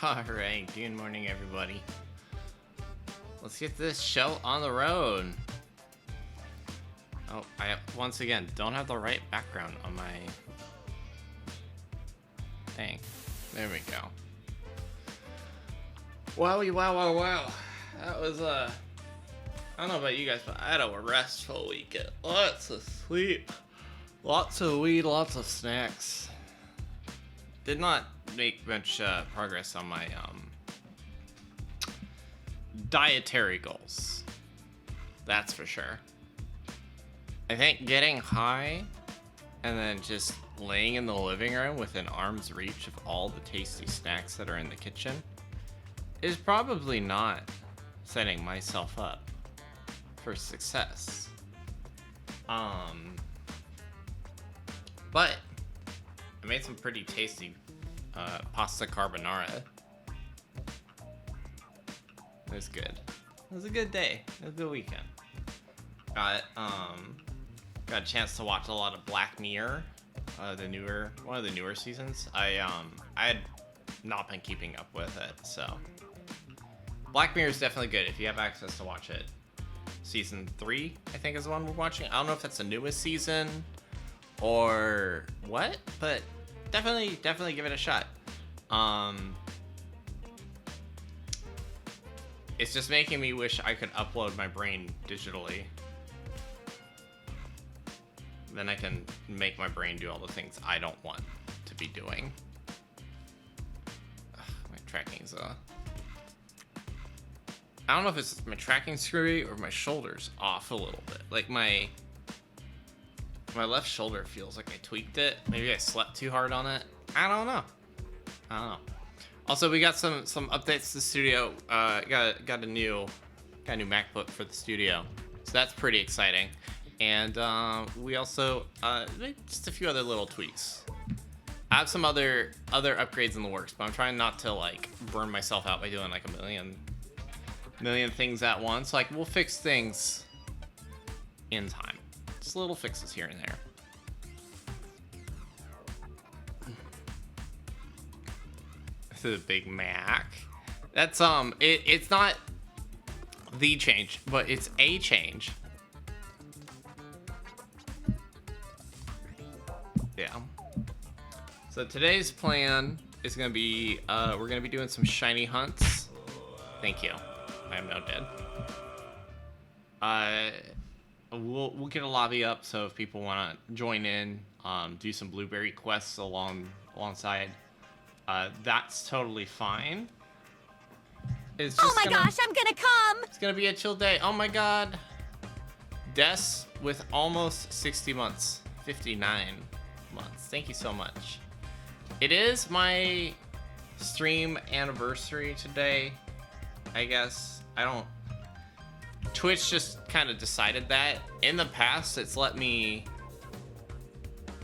Alright, good morning everybody. Let's get this show on the road. Oh, I once again don't have the right background on my thing. There we go. Wowie, wow. That was I don't know about you guys, but I had a restful weekend. Lots of sleep, lots of weed, lots of snacks. Did not make much progress on my dietary goals. That's for sure. I think getting high and then just laying in the living room within arm's reach of all the tasty snacks that are in the kitchen is probably not setting myself up for success. But I made some pretty tasty pasta carbonara. It was good. It was a good day. It was a good weekend. Got a chance to watch a lot of Black Mirror, one of the newer seasons. I had not been keeping up with it, so Black Mirror is definitely good if you have access to watch it. Season 3, I think, is the one we're watching. I don't know if that's the newest season or what, but definitely give it a shot. It's just making me wish I could upload my brain digitally. Then I can make my brain do all the things I don't want to be doing. Ugh, my tracking's I don't know if it's my tracking screwy or my shoulder's off a little bit. Like my left shoulder feels like I tweaked it. Maybe I slept too hard on it. I don't know. Also, we got some updates to the studio. Got a new MacBook for the studio, so that's pretty exciting. And we also just a few other little tweaks. I have some other upgrades in the works, but I'm trying not to like burn myself out by doing like a million things at once. Like, we'll fix things in time. Just little fixes here and there. The Big Mac. That's it's not the change, but it's a change. Yeah. So today's plan is gonna be we're gonna be doing some shiny hunts. Thank you. I am now dead. We'll get a lobby up, so if people want to join in, do some blueberry quests alongside. That's totally fine. It's just gosh, I'm gonna come! It's gonna be a chill day. Oh my god. Des with almost 60 months. 59 months. Thank you so much. It is my stream anniversary today, I guess. Twitch just kind of decided that. In the past, it's let me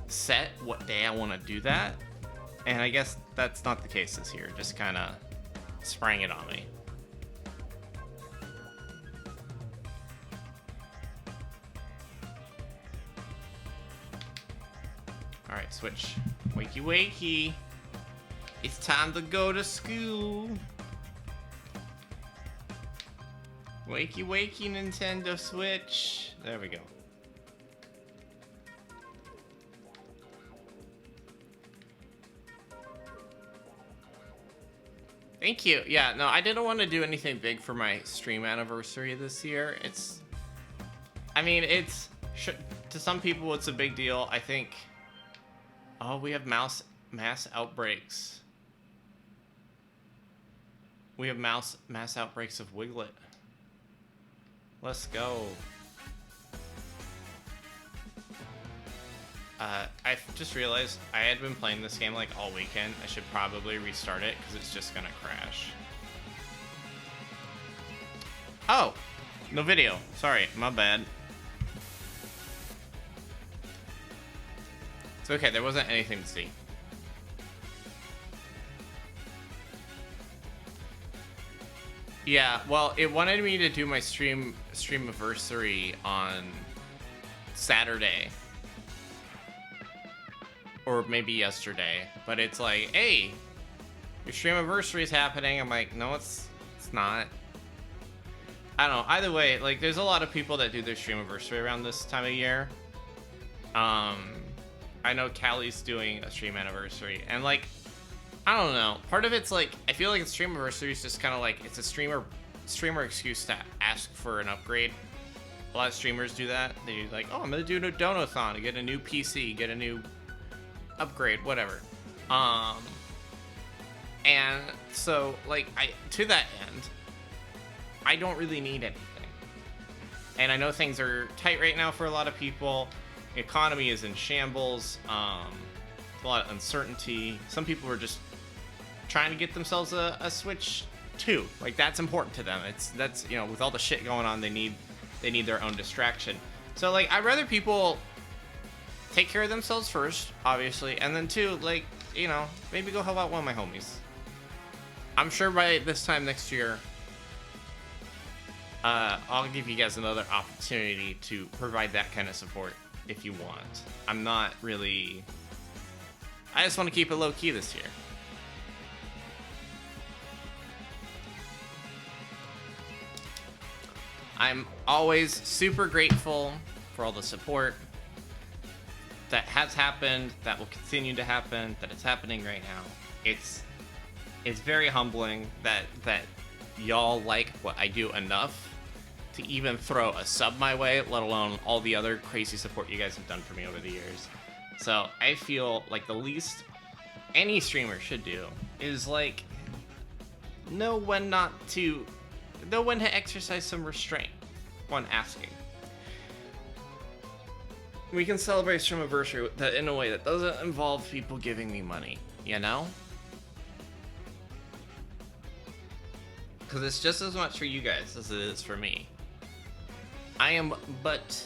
set what day I want to do that. And I guess that's not the case this year. Just kind of sprang it on me. All right, switch. Wakey, wakey. It's time to go to school. Wakey, wakey, Nintendo Switch. There we go. Thank you. Yeah, no, I didn't want to do anything big for my stream anniversary this year. To some people, it's a big deal. I think, oh, we have mass outbreaks. We have mass outbreaks of Wiglet. Let's go. I just realized I had been playing this game like all weekend. I should probably restart it because it's just gonna crash. Oh, no video. Sorry, my bad. It's okay, there wasn't anything to see. Yeah, well, it wanted me to do my stream anniversary on Saturday. Or maybe yesterday. But it's like, hey, your stream anniversary is happening. I'm like, no, it's not. I don't know. Either way, like, there's a lot of people that do their stream anniversary around this time of year. I know Callie's doing a stream anniversary, and like, I don't know. Part of it's like, I feel like a stream anniversary is just kind of like, it's a streamer excuse to ask for an upgrade. A lot of streamers do that. They like, oh, I'm gonna do a donathon to get a new PC, get a new upgrade, whatever. And so like, to that end, I don't really need anything. And I know things are tight right now for a lot of people. The economy is in shambles. A lot of uncertainty. Some people are just trying to get themselves a Switch 2. Like, that's important to them. That's you know, with all the shit going on, they need their own distraction. So like, I'd rather people take care of themselves first, obviously, and then two, like, you know, maybe go help out one of my homies. I'm sure by this time next year, I'll give you guys another opportunity to provide that kind of support if you want. I'm not really... I just want to keep it low-key this year. I'm always super grateful for all the support that has happened, that will continue to happen, that it's happening right now. It's very humbling that y'all like what I do enough to even throw a sub my way, let alone all the other crazy support you guys have done for me over the years. So I feel like the least any streamer should do is like know when to exercise some restraint when asking. We can celebrate stream anniversary in a way that doesn't involve people giving me money, you know? Because it's just as much for you guys as it is for me. I am but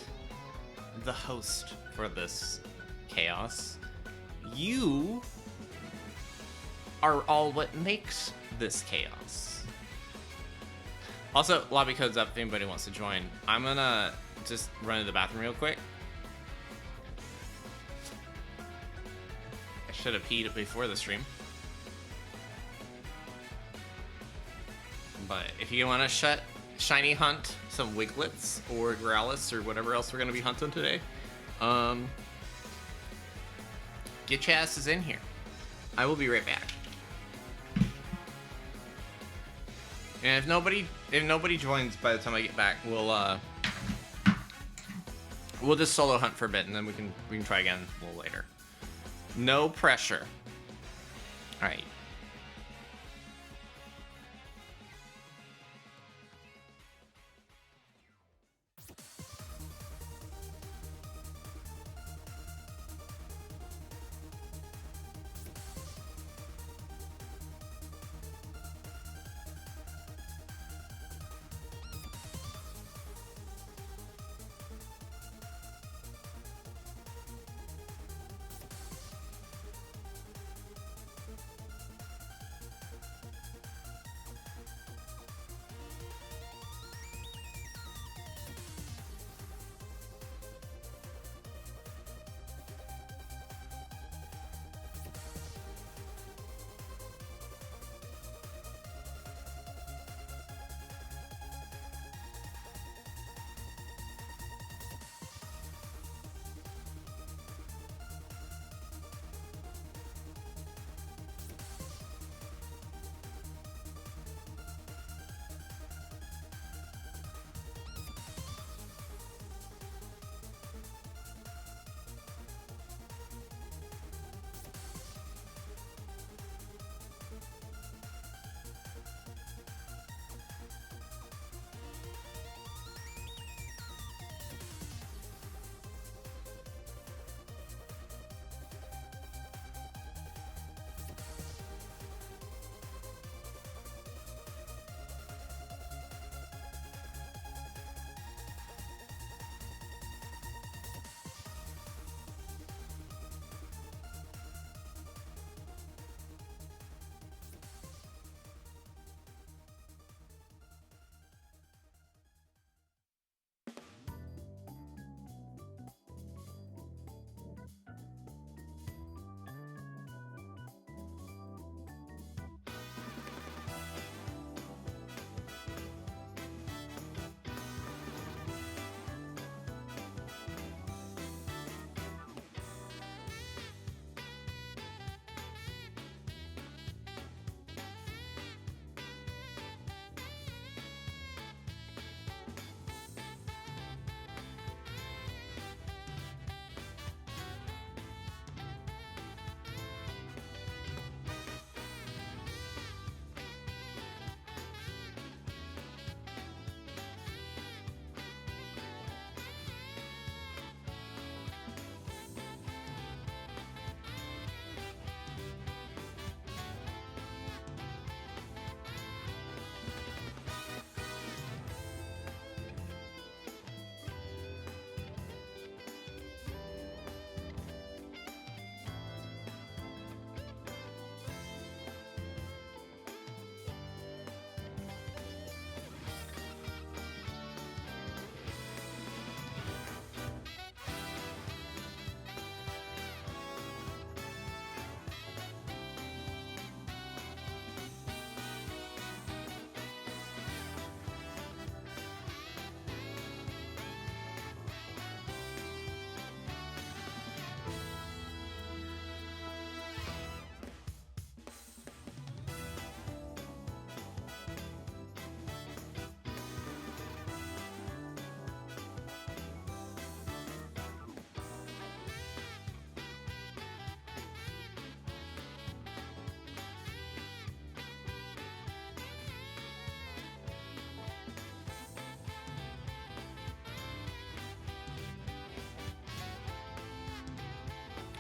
the host for this chaos. You are all what makes this chaos. Also, lobby code's up if anybody wants to join. I'm gonna just run to the bathroom real quick. I should have peed before the stream. But if you want to shiny hunt some Wiglets or Growlithe or whatever else we're going to be hunting today, get your asses in here. I will be right back. And if nobody joins by the time I get back, we'll just solo hunt for a bit, and then we can try again a little later. No pressure. All right.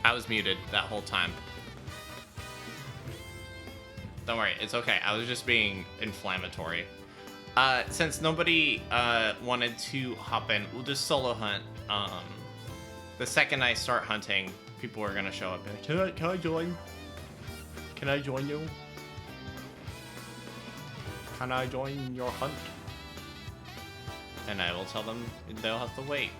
I was muted that whole time. Don't worry, it's okay. I was just being inflammatory. Since nobody wanted to hop in, we'll just solo hunt. The second I start hunting, people are gonna show up. And, can I join? Can I join you? Can I join your hunt? And I will tell them they'll have to wait.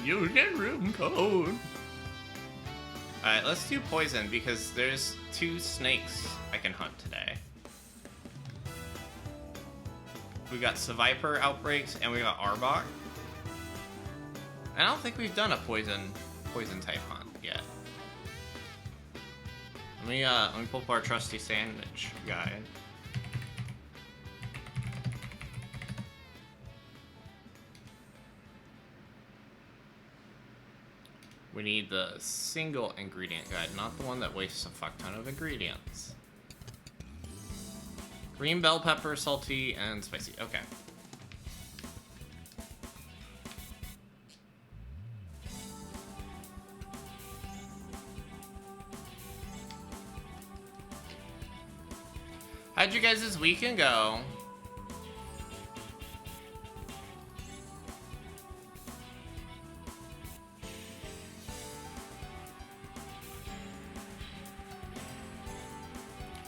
Use the room code. Alright, let's do poison because there's 2 snakes I can hunt today. We got Seviper outbreaks and we got Arbok. I don't think we've done a poison type hunt yet. Let me pull up our trusty sandwich guide. We need the single ingredient guide, not the one that wastes a fuck ton of ingredients. Green bell pepper, salty, and spicy. Okay. How'd you guys this weekend go?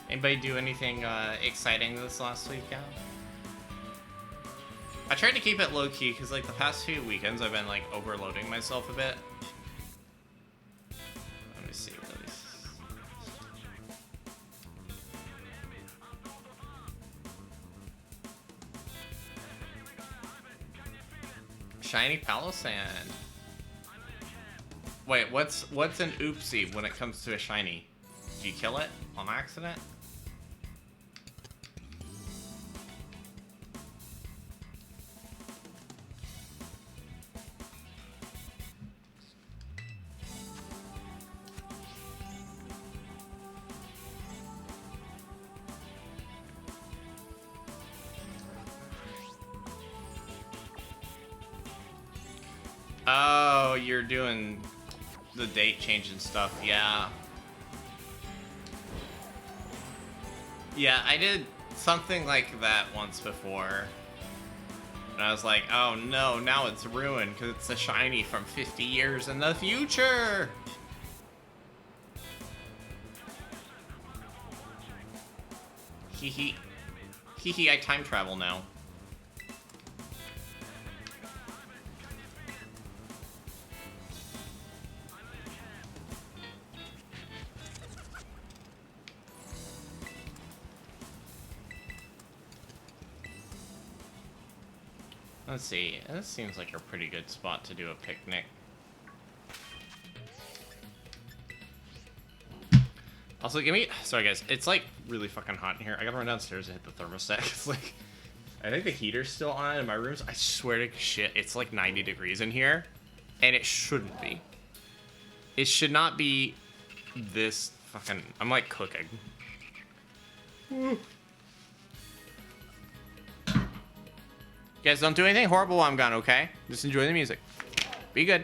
Anybody do anything exciting this last weekend? I tried to keep it low-key because like the past few weekends I've been like overloading myself a bit. Let me see what this. Shiny Palisand. Wait, what's an oopsie when it comes to a shiny? Do you kill it on accident? Oh, you're doing the date change and stuff, yeah. Yeah, I did something like that once before. And I was like, oh no, now it's ruined because it's a shiny from 50 years in the future! Hee hee, I time travel now. Let's see, this seems like a pretty good spot to do a picnic. Also, sorry guys, it's like really fucking hot in here. I gotta run downstairs and hit the thermostat. It's like, I think the heater's still on in my rooms. I swear to shit, it's like 90 degrees in here. And it shouldn't be. It should not be this fucking, I'm like cooking. You guys don't do anything horrible while I'm gone, okay? Just enjoy the music. Be good.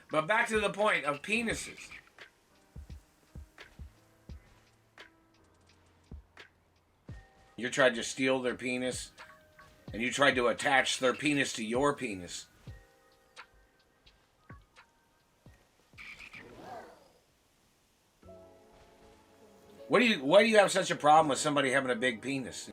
But back to the point of penises. You tried to steal their penis, and you tried to attach their penis to your penis. Why do you have such a problem with somebody having a big penis?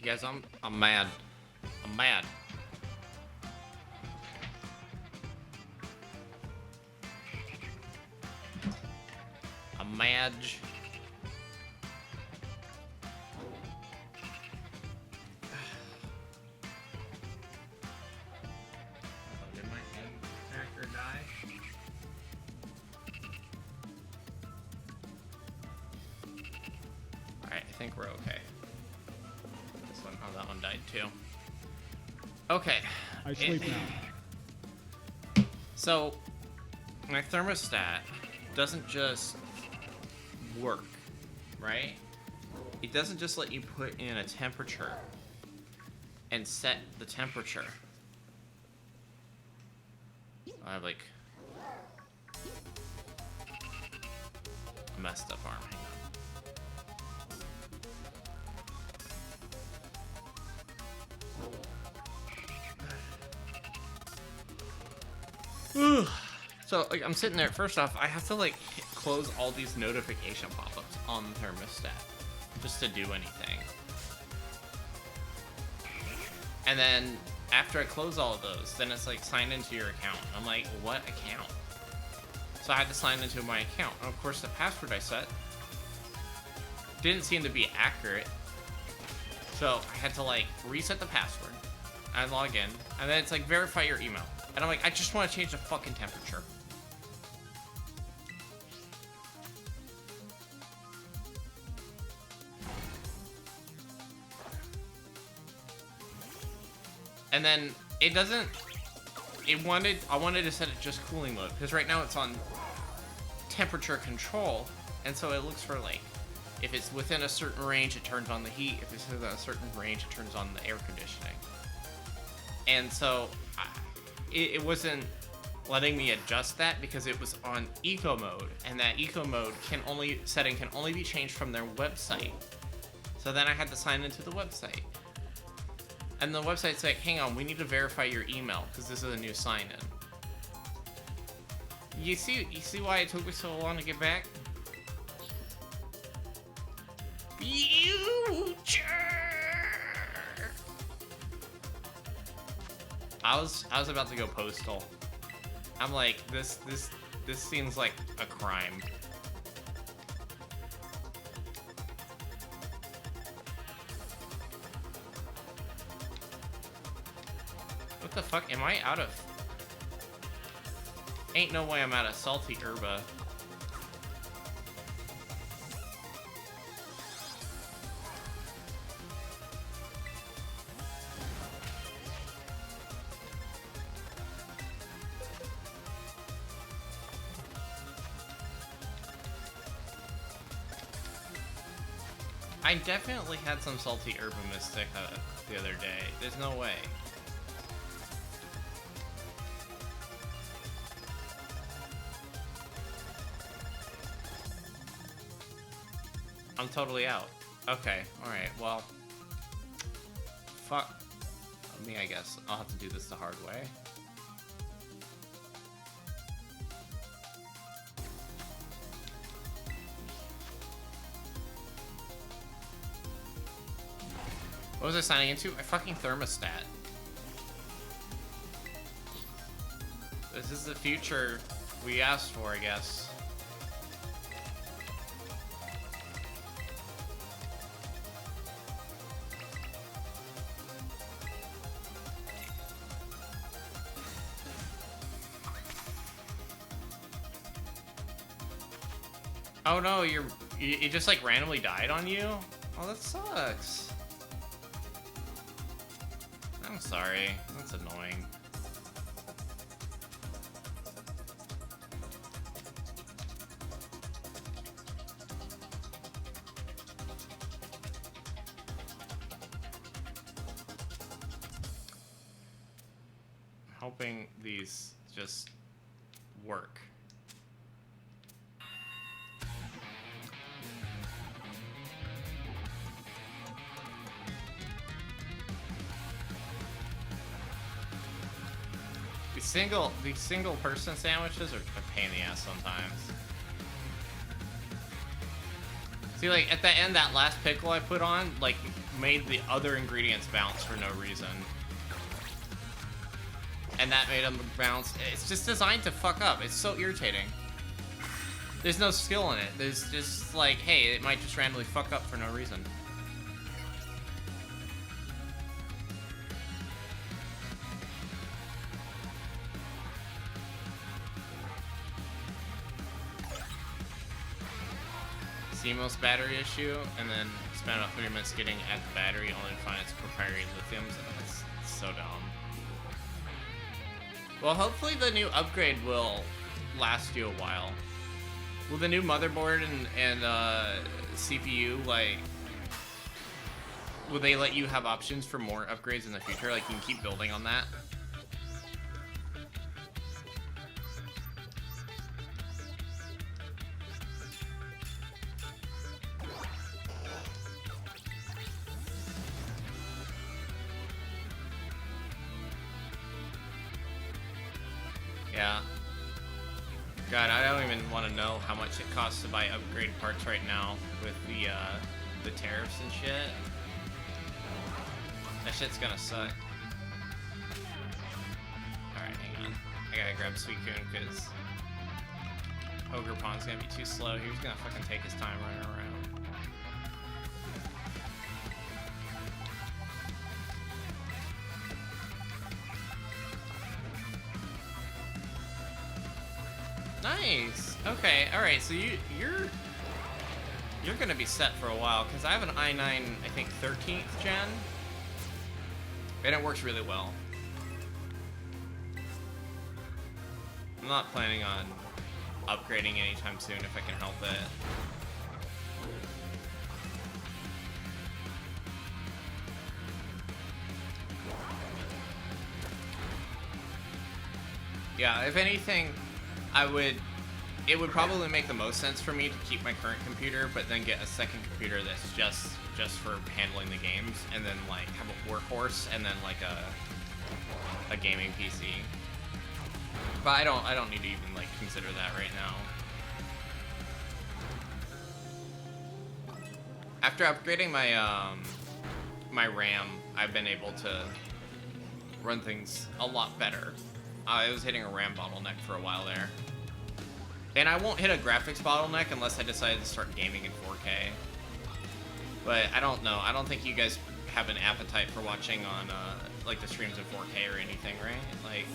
Guys, I'm mad. I'm mad. I'm mad. Did my head hacker die? Alright, I think we're okay. Oh, that one died too. Okay. I sleep now. So, my thermostat doesn't just work, right? It doesn't just let you put in a temperature and set the temperature. I have like a messed up arm. Hang on. So like, I'm sitting there. First off, I have to like close all these notification pop-ups on the thermostat just to do anything. And then after I close all of those, then it's like sign into your account. I'm like, what account? So I had to sign into my account. And of course, the password I set didn't seem to be accurate. So I had to like reset the password. I log in, and then it's like verify your email. And I'm like, I just want to change the fucking temperature. And then it doesn't, I wanted to set it just cooling mode, because right now it's on temperature control, and so it looks for like, if it's within a certain range, it turns on the heat. If it's within a certain range, it turns on the air conditioning. And so it wasn't letting me adjust that because it was on eco mode, and that eco mode setting can only be changed from their website. So then I had to sign into the website. And the website's like, hang on, we need to verify your email because this is a new sign-in. You see why it took me so long to get back? Future. I was about to go postal. I'm like, this seems like a crime. What the fuck? Am I out of... Ain't no way I'm out of salty herba. I definitely had some salty herba mystic the other day. There's no way. I'm totally out. Okay, alright, well. Fuck me, I guess. I'll have to do this the hard way. What was I signing into? My fucking thermostat. This is the future we asked for, I guess. Oh no, you just like randomly died on you? Oh, that sucks. I'm sorry. That's annoying. I'm hoping these just work. These single person sandwiches are a pain in the ass sometimes. See, like at the end, that last pickle I put on, like, made the other ingredients bounce for no reason. And that made them bounce. It's just designed to fuck up. It's so irritating. There's no skill in it. There's just like, hey, it might just randomly fuck up for no reason. CMOS battery issue, and then spend about 30 minutes getting at the battery only to find its proprietary lithiums. That's so dumb. Well, hopefully the new upgrade will last you a while. Will the new motherboard and CPU, like, will they let you have options for more upgrades in the future? Like, you can keep building on that? Yeah. God, I don't even want to know how much it costs to buy upgrade parts right now with the tariffs and shit. That shit's gonna suck. Alright, hang on. I gotta grab Suicune because Ogre Pond's gonna be too slow. He's gonna fucking take his time running around. Nice. Okay. All right. So you're gonna be set for a while because I have an i9, I think 13th gen, and it works really well. I'm not planning on upgrading anytime soon if I can help it. Yeah. If anything, it would probably make the most sense for me to keep my current computer, but then get a second computer that's just for handling the games, and then like have a workhorse, and then like a gaming PC. But I don't need to even like consider that right now. After upgrading my my RAM, I've been able to run things a lot better. I was hitting a RAM bottleneck for a while there. And I won't hit a graphics bottleneck unless I decide to start gaming in 4K. But I don't know. I don't think you guys have an appetite for watching on like the streams in 4K or anything, right? Like,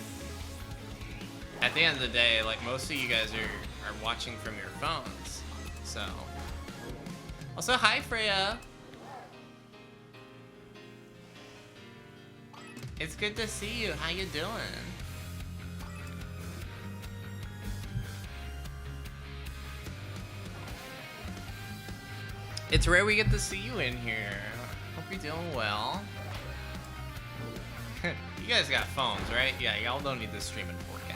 at the end of the day, like most of you guys are watching from your phones. So. Also, hi Freya. It's good to see you. How you doing? It's rare we get to see you in here. Hope you're doing well. You guys got phones, right? Yeah, y'all don't need this stream in 4K.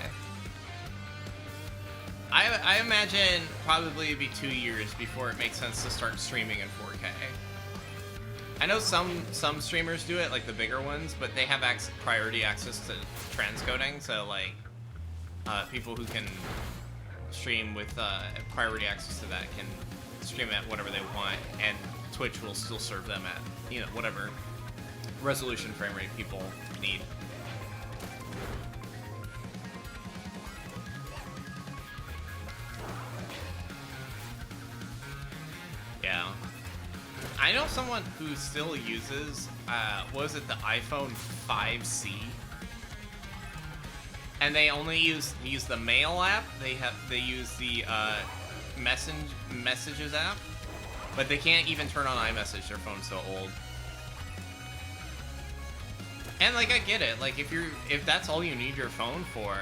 I imagine probably it'd be 2 years before it makes sense to start streaming in 4K. I know some streamers do it, like the bigger ones, but they have priority access to transcoding, so like people who can stream with priority access to that can stream at whatever they want, and Twitch will still serve them at, you know, whatever resolution frame rate people need. Yeah. I know someone who still uses, was it the iPhone 5C? And they only use the Mail app. They use the Messages app, but they can't even turn on iMessage. Their phone's so old. And like, I get it. Like, if that's all you need your phone for,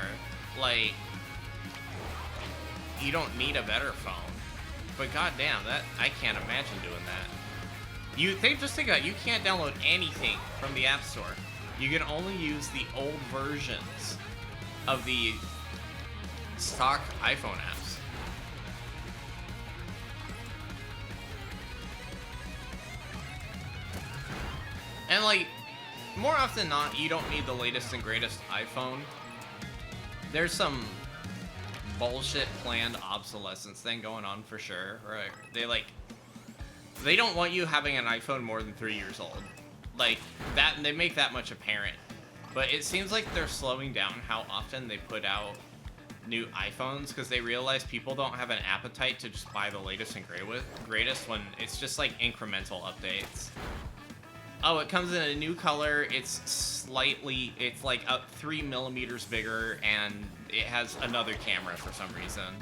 like, you don't need a better phone. But goddamn, that I can't imagine doing that. Just think about it, you can't download anything from the App Store. You can only use the old versions of the stock iPhone apps. And like, more often than not, you don't need the latest and greatest iPhone. There's some bullshit planned obsolescence thing going on for sure. Right? They don't want you having an iPhone more than 3 years old. Like that, they make that much apparent. But it seems like they're slowing down how often they put out new iPhones because they realize people don't have an appetite to just buy the latest and greatest when it's just like incremental updates. Oh, it comes in a new color. It's like up 3 millimeters bigger, and it has another camera for some reason.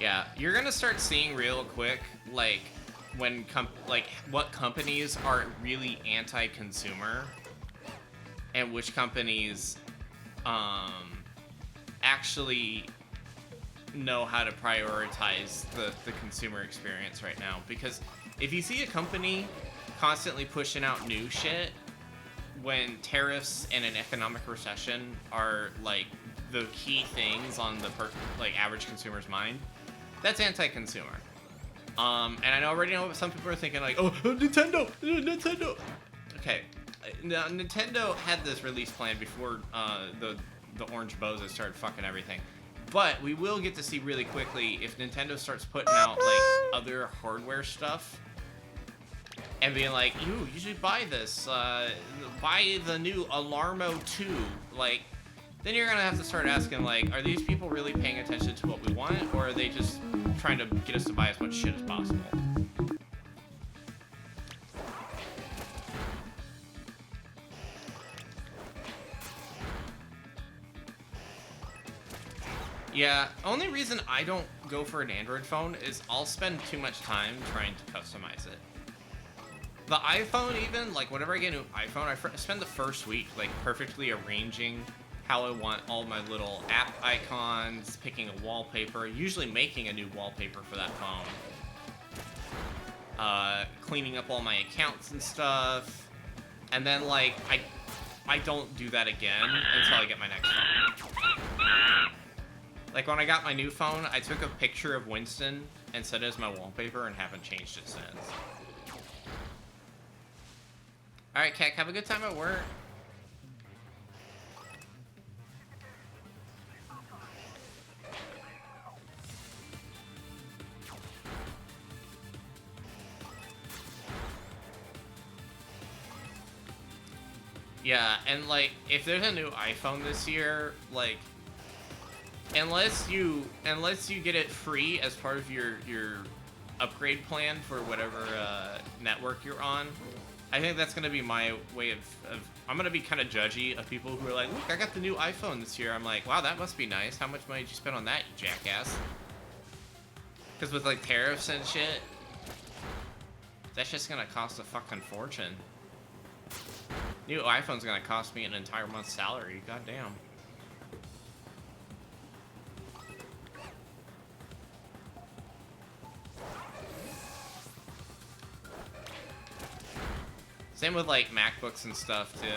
Yeah, you're gonna start seeing real quick, like, when what companies are really anti-consumer, and which companies actually know how to prioritize the consumer experience right now. Because if you see a company constantly pushing out new shit when tariffs and an economic recession are like the key things on the average consumer's mind, that's anti-consumer. And I already know some people are thinking like, oh, Nintendo. Okay, now Nintendo had this release plan before the orange boza started fucking everything. But we will get to see really quickly if Nintendo starts putting out like other hardware stuff and being like, you should buy this, buy the new Alarmo 2, like, then you're gonna have to start asking, like, are these people really paying attention to what we want, or are they just trying to get us to buy as much shit as possible? Yeah, only reason I don't go for an Android phone is I'll spend too much time trying to customize it. The iPhone even, like whenever I get a new iPhone, I spend the first week like perfectly arranging how I want all my little app icons, picking a wallpaper, usually making a new wallpaper for that phone. Cleaning up all my accounts and stuff. And then like, I don't do that again until I get my next phone. Like when I got my new phone, I took a picture of Winston and set it as my wallpaper and haven't changed it since. Alright, Keck, have a good time at work. Yeah, and like, if there's a new iPhone this year, like, unless you get it free as part of your upgrade plan for whatever network you're on, I think that's gonna be my way of I'm gonna be kind of judgy of people who are like, look, I got the new iPhone this year. I'm like, wow, that must be nice. How much money did you spend on that, you jackass? Because with like tariffs and shit, that's just gonna cost a fucking fortune. New iPhone's gonna cost me an entire month's salary. Goddamn. Same with like MacBooks and stuff too.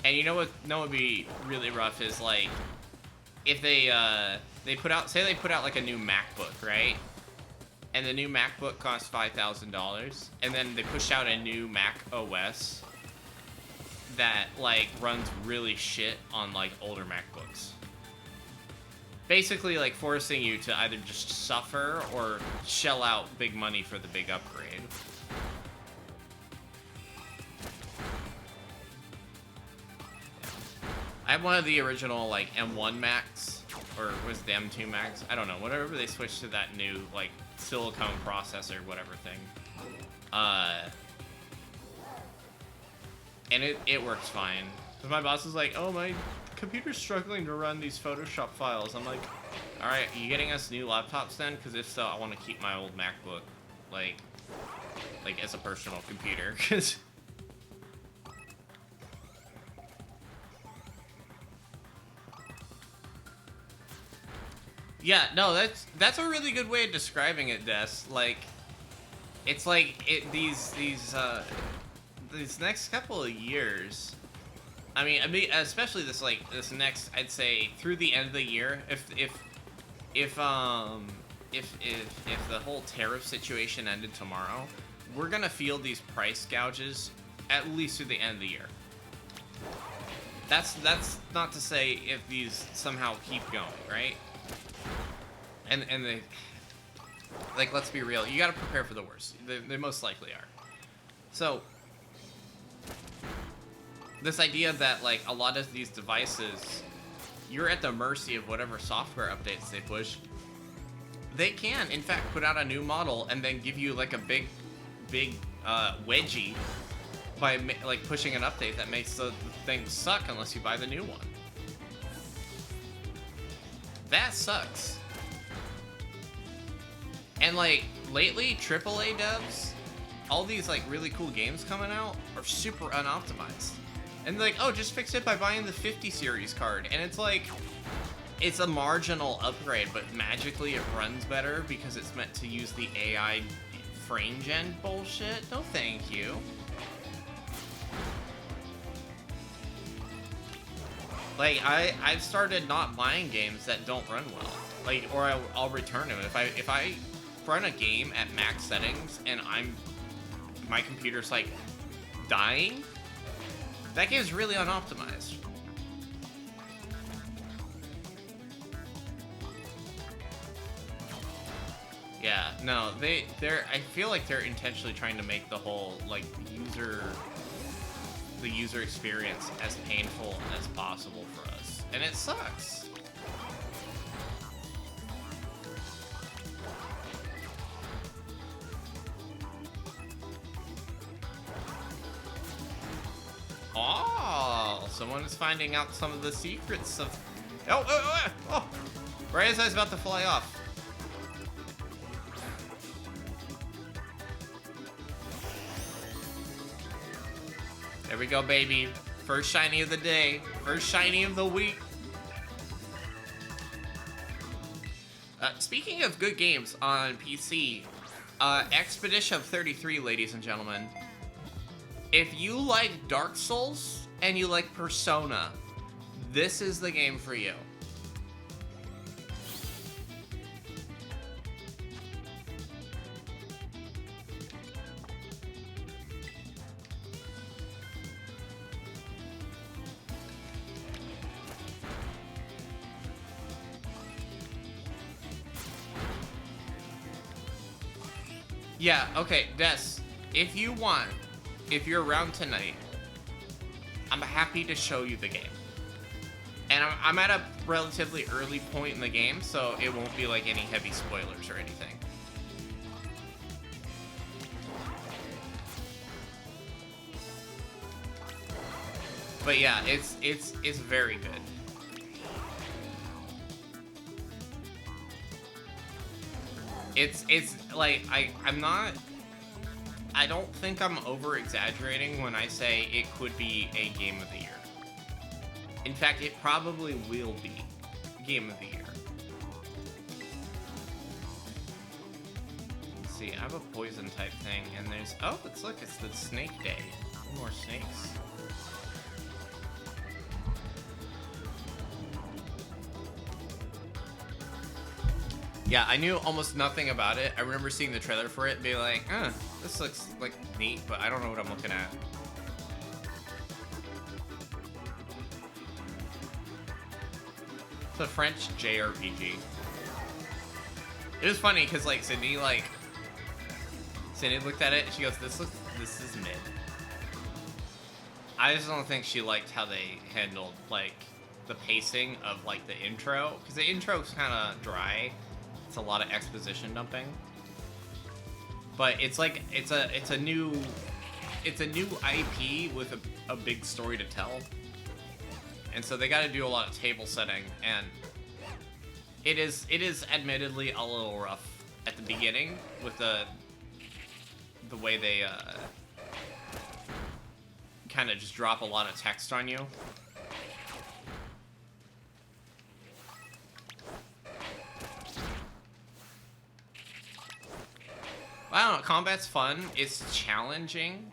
And you know what would be really rough is like if they put out, say they put out like a new MacBook, right? And the new MacBook costs $5,000, and then they push out a new Mac OS that like runs really shit on like older MacBooks. Basically like forcing you to either just suffer or shell out big money for the big upgrade. I have one of the original like M1 Macs, or was the M2 Macs? I don't know. Whatever they switched to that new like silicone processor, whatever thing. And it works fine. Cause my boss is like, "Oh, my computer's struggling to run these Photoshop files." I'm like, "All right, are you getting us new laptops then? Because if so, I want to keep my old MacBook, like as a personal computer, because." Yeah, no, that's a really good way of describing it, Des. Like, it's like these next couple of years. I mean, especially this next, I'd say through the end of the year, if the whole tariff situation ended tomorrow, we're gonna feel these price gouges at least through the end of the year. That's not to say if these somehow keep going, right? And they, like, let's be real, you gotta prepare for the worst. They most likely are. So, this idea that, like, a lot of these devices, you're at the mercy of whatever software updates they push. They can, in fact, put out a new model and then give you, like, a big wedgie by, like, pushing an update that makes the thing suck unless you buy the new one. That sucks. And like lately, AAA devs, all these like really cool games coming out are super unoptimized. And like, oh, just fix it by buying the 50 series card. And it's like, it's a marginal upgrade, but magically it runs better because it's meant to use the AI frame gen bullshit. No thank you. Like, I've started not buying games that don't run well. Like, or I'll return them. If I run a game at max settings and my computer's like dying, that game's really unoptimized. Yeah, no, I feel like they're intentionally trying to make the whole like the user experience as painful as possible for us, and it sucks. Oh, someone is finding out some of the secrets of... Oh! Right as I was about to fly off. There we go, baby. First shiny of the day. First shiny of the week. Speaking of good games on PC, Expedition 33, ladies and gentlemen. If you like Dark Souls and you like Persona, this is the game for you. Yeah, okay, Des, if you want, if you're around tonight, I'm happy to show you the game. And I'm at a relatively early point in the game, so it won't be like any heavy spoilers or anything. But yeah, it's very good. It's like I don't think I'm over-exaggerating when I say it could be a game of the year. In fact, it probably will be game of the year. see. I have a poison type thing, and there's... Oh, look, it's the snake day. More snakes. Yeah, I knew almost nothing about it. I remember seeing the trailer for it and being like, this looks like neat, but I don't know what I'm looking at. It's a French JRPG. It was funny because like Sydney looked at it and she goes, this is mid. I just don't think she liked how they handled like the pacing of like the intro, because the intro's kind of dry. It's a lot of exposition dumping. But it's like it's a new IP with a big story to tell. And so they got to do a lot of table setting, and it is admittedly a little rough at the beginning with the way they kind of just drop a lot of text on you. I don't know, combat's fun, it's challenging.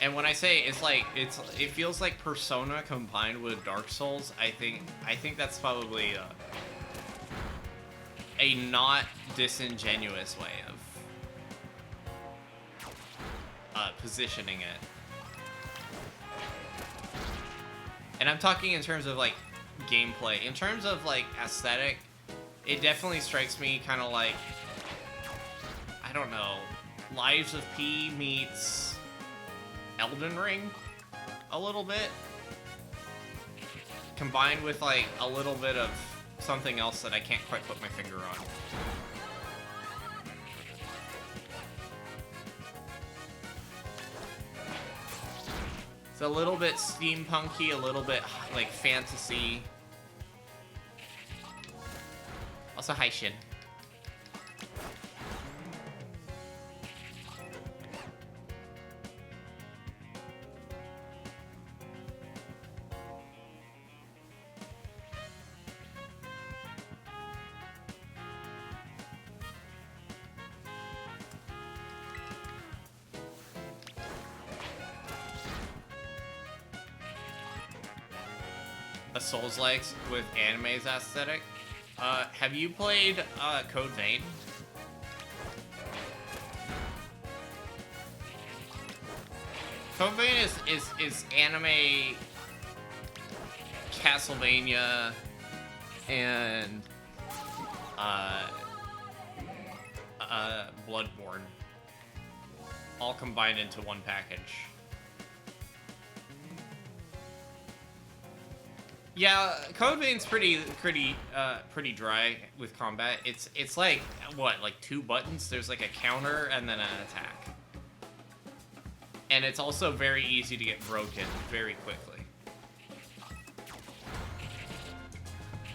And when I say it's like it feels like Persona combined with Dark Souls, I think that's probably a not disingenuous way of positioning it. And I'm talking in terms of like gameplay. In terms of like aesthetic, it definitely strikes me kind of like, I don't know, Lives of P meets Elden Ring a little bit, combined with like a little bit of something else that I can't quite put my finger on. It's a little bit steampunky, a little bit like fantasy. Also, hi Shin. Souls-likes with anime's aesthetic. Have you played Code Vein? Code Vein is anime Castlevania and Bloodborne all combined into one package. Yeah, Code Vein's pretty dry with combat. It's like what, like 2 buttons? There's like a counter and then an attack. And it's also very easy to get broken very quickly.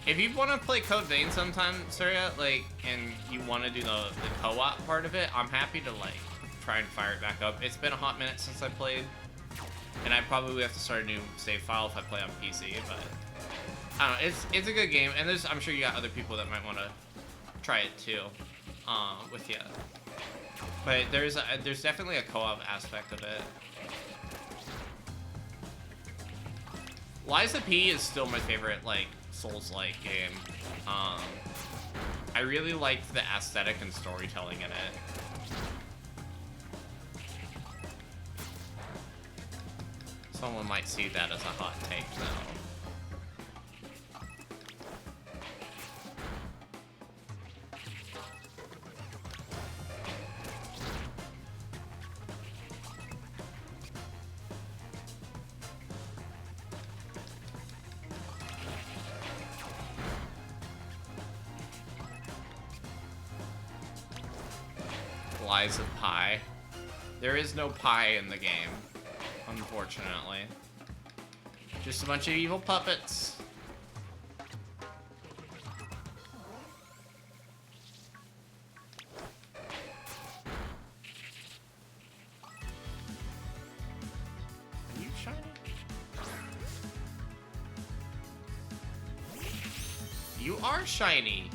If you want to play Code Vein sometime, Surya, like, and you want to do the co-op part of it, I'm happy to like try and fire it back up. It's been a hot minute since I played, and I probably have to start a new save file if I play on PC, but I don't know, it's a good game, and I'm sure you got other people that might want to try it too, with you. But there's definitely a co-op aspect of it. Lies of P is still my favorite like Souls-like game. I really liked the aesthetic and storytelling in it. Someone might see that as a hot take, though. Lies of Pi. There is no pie in the game, unfortunately. Just a bunch of evil puppets. Are you shiny? You are shiny.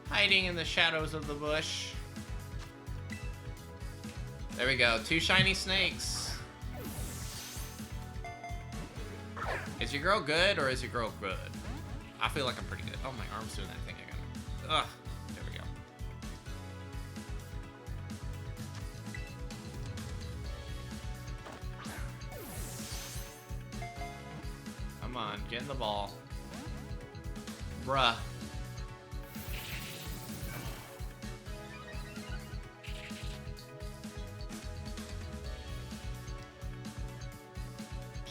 Hiding in the shadows of the bush. There we go. 2 shiny snakes. Is your girl good or is your girl good? I feel like I'm pretty good. Oh, my arm's doing that thing again. Ugh. There we go. Come on, get in the ball. Bruh.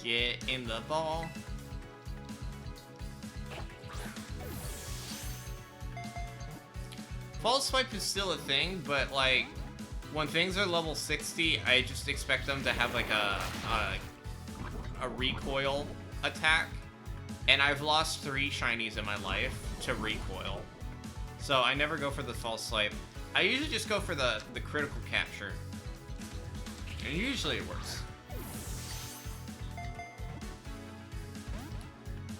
Get in the ball. False swipe is still a thing, but like when things are level 60, I just expect them to have like a recoil attack. And I've lost 3 shinies in my life to recoil. So I never go for the false swipe. I usually just go for the critical capture. And usually it works.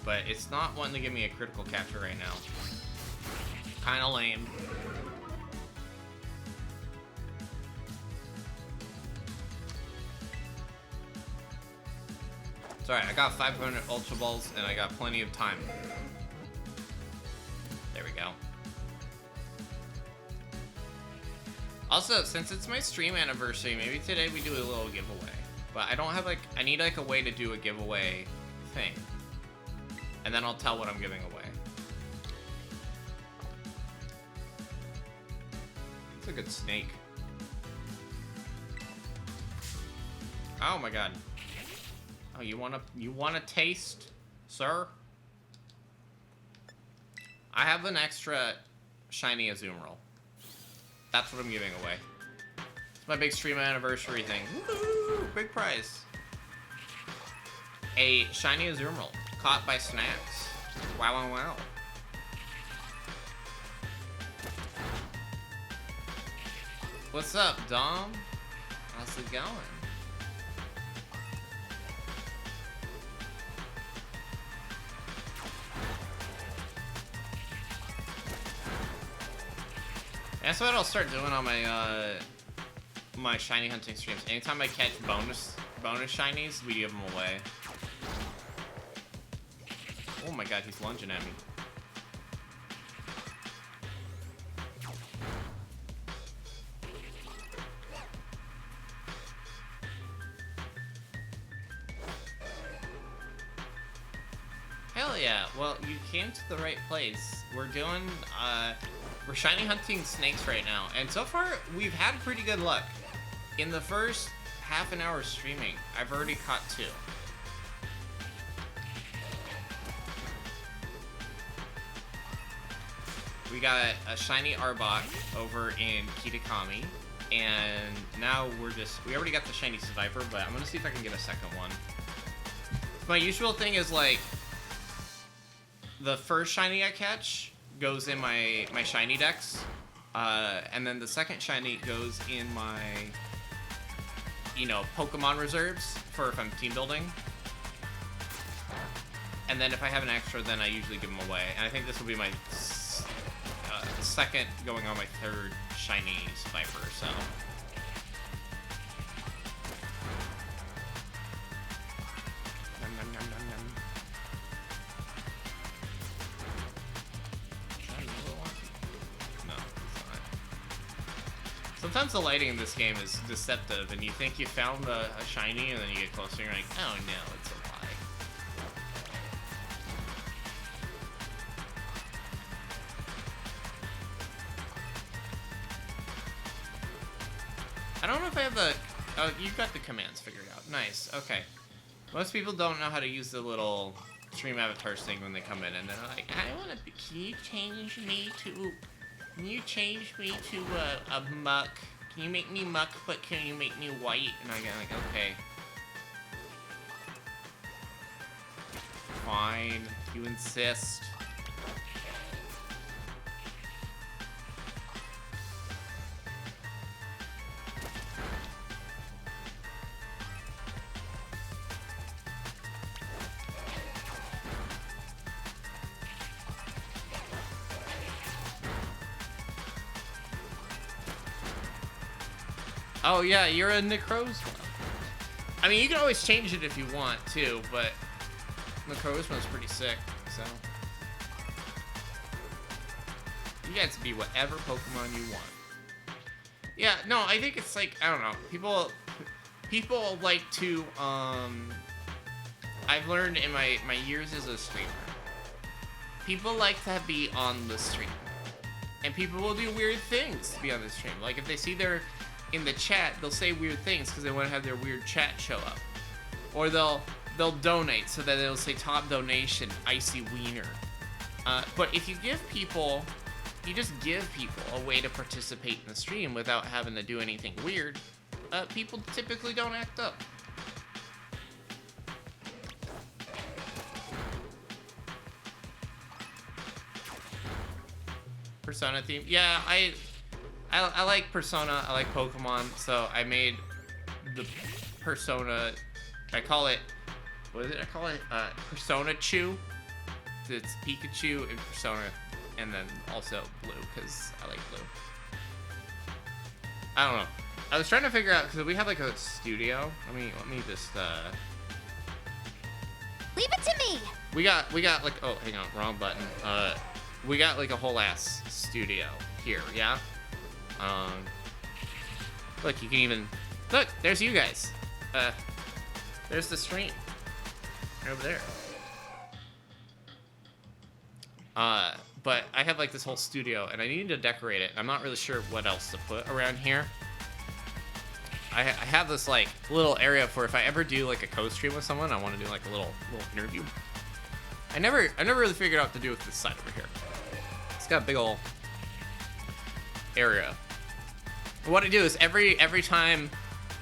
But it's not wanting to give me a critical capture right now. Kinda lame. It's alright, I got 500 Ultra Balls and I got plenty of time. There we go. Also, since it's my stream anniversary, maybe today we do a little giveaway. But I don't have like, I need like a way to do a giveaway thing. And then I'll tell what I'm giving away. It's a good snake. Oh my god. Oh, you wanna taste, sir? I have an extra shiny Azumarill. That's what I'm giving away. It's my big stream anniversary thing. Woo! Big prize. A shiny Azumarill. Caught by Snax. Wow, wow, wow. What's up, Dom? How's it going? That's what I'll start doing on my my shiny hunting streams. Anytime I catch bonus shinies, we give them away. Oh my god, he's lunging at me. Hell yeah, well, you came to the right place. We're doing, we're shiny hunting snakes right now, and so far, we've had pretty good luck. In the first half an hour streaming, I've already caught 2. We got a shiny Arbok over in Kitakami, and now we already got the shiny Survivor, but I'm gonna see if I can get a second one. My usual thing is like, the first shiny I catch goes in my shiny decks, and then the second shiny goes in my, Pokemon reserves for if I'm team building. And then if I have an extra, then I usually give them away. And I think this will be my second going on my 3rd shiny Viper, so. Nom, nom, nom, nom, nom. No, it's not. Sometimes the lighting in this game is deceptive, and you think you found a shiny, and then you get closer, and you're like, oh no, it's a lie. I don't know if I have the... Oh, you've got the commands figured out. Nice, okay. Most people don't know how to use the little stream avatars thing when they come in, and they're like, I want to... Can you change me to a muck? Can you make me muck, but can you make me white? And I get like, okay. Fine, you insist. Oh yeah, you're a Necrozma. I mean, you can always change it if you want too, but Necrozma's pretty sick, so. You guys can be whatever Pokemon you want. Yeah, no, I think it's like, I don't know. People like to, I've learned in my years as a streamer, people like to be on the stream. And people will do weird things to be on the stream. Like if they see they're in the chat, they'll say weird things because they want to have their weird chat show up. Or they'll donate so that they'll say top donation, icy wiener. But if you give people, you just give people a way to participate in the stream without having to do anything weird, people typically don't act up. Persona theme. Yeah, I like Persona. I like Pokemon. So I made the Persona. I call it. What is it? I call it Persona Chew. It's Pikachu and Persona, and then also blue because I like blue. I don't know. I was trying to figure out because we have like a studio. Let me just. Leave it to me. We got like, oh, hang on, wrong button. We got like a whole ass studio here, yeah? Look, you can even, look, there's you guys. There's the stream. Right over there. But I have like this whole studio and I need to decorate it. I'm not really sure what else to put around here. I have this like little area for if I ever do like a co-stream with someone, I want to do like a little interview. I never really figured out what to do with this side over here. It's got a big ol' area. What I do is every time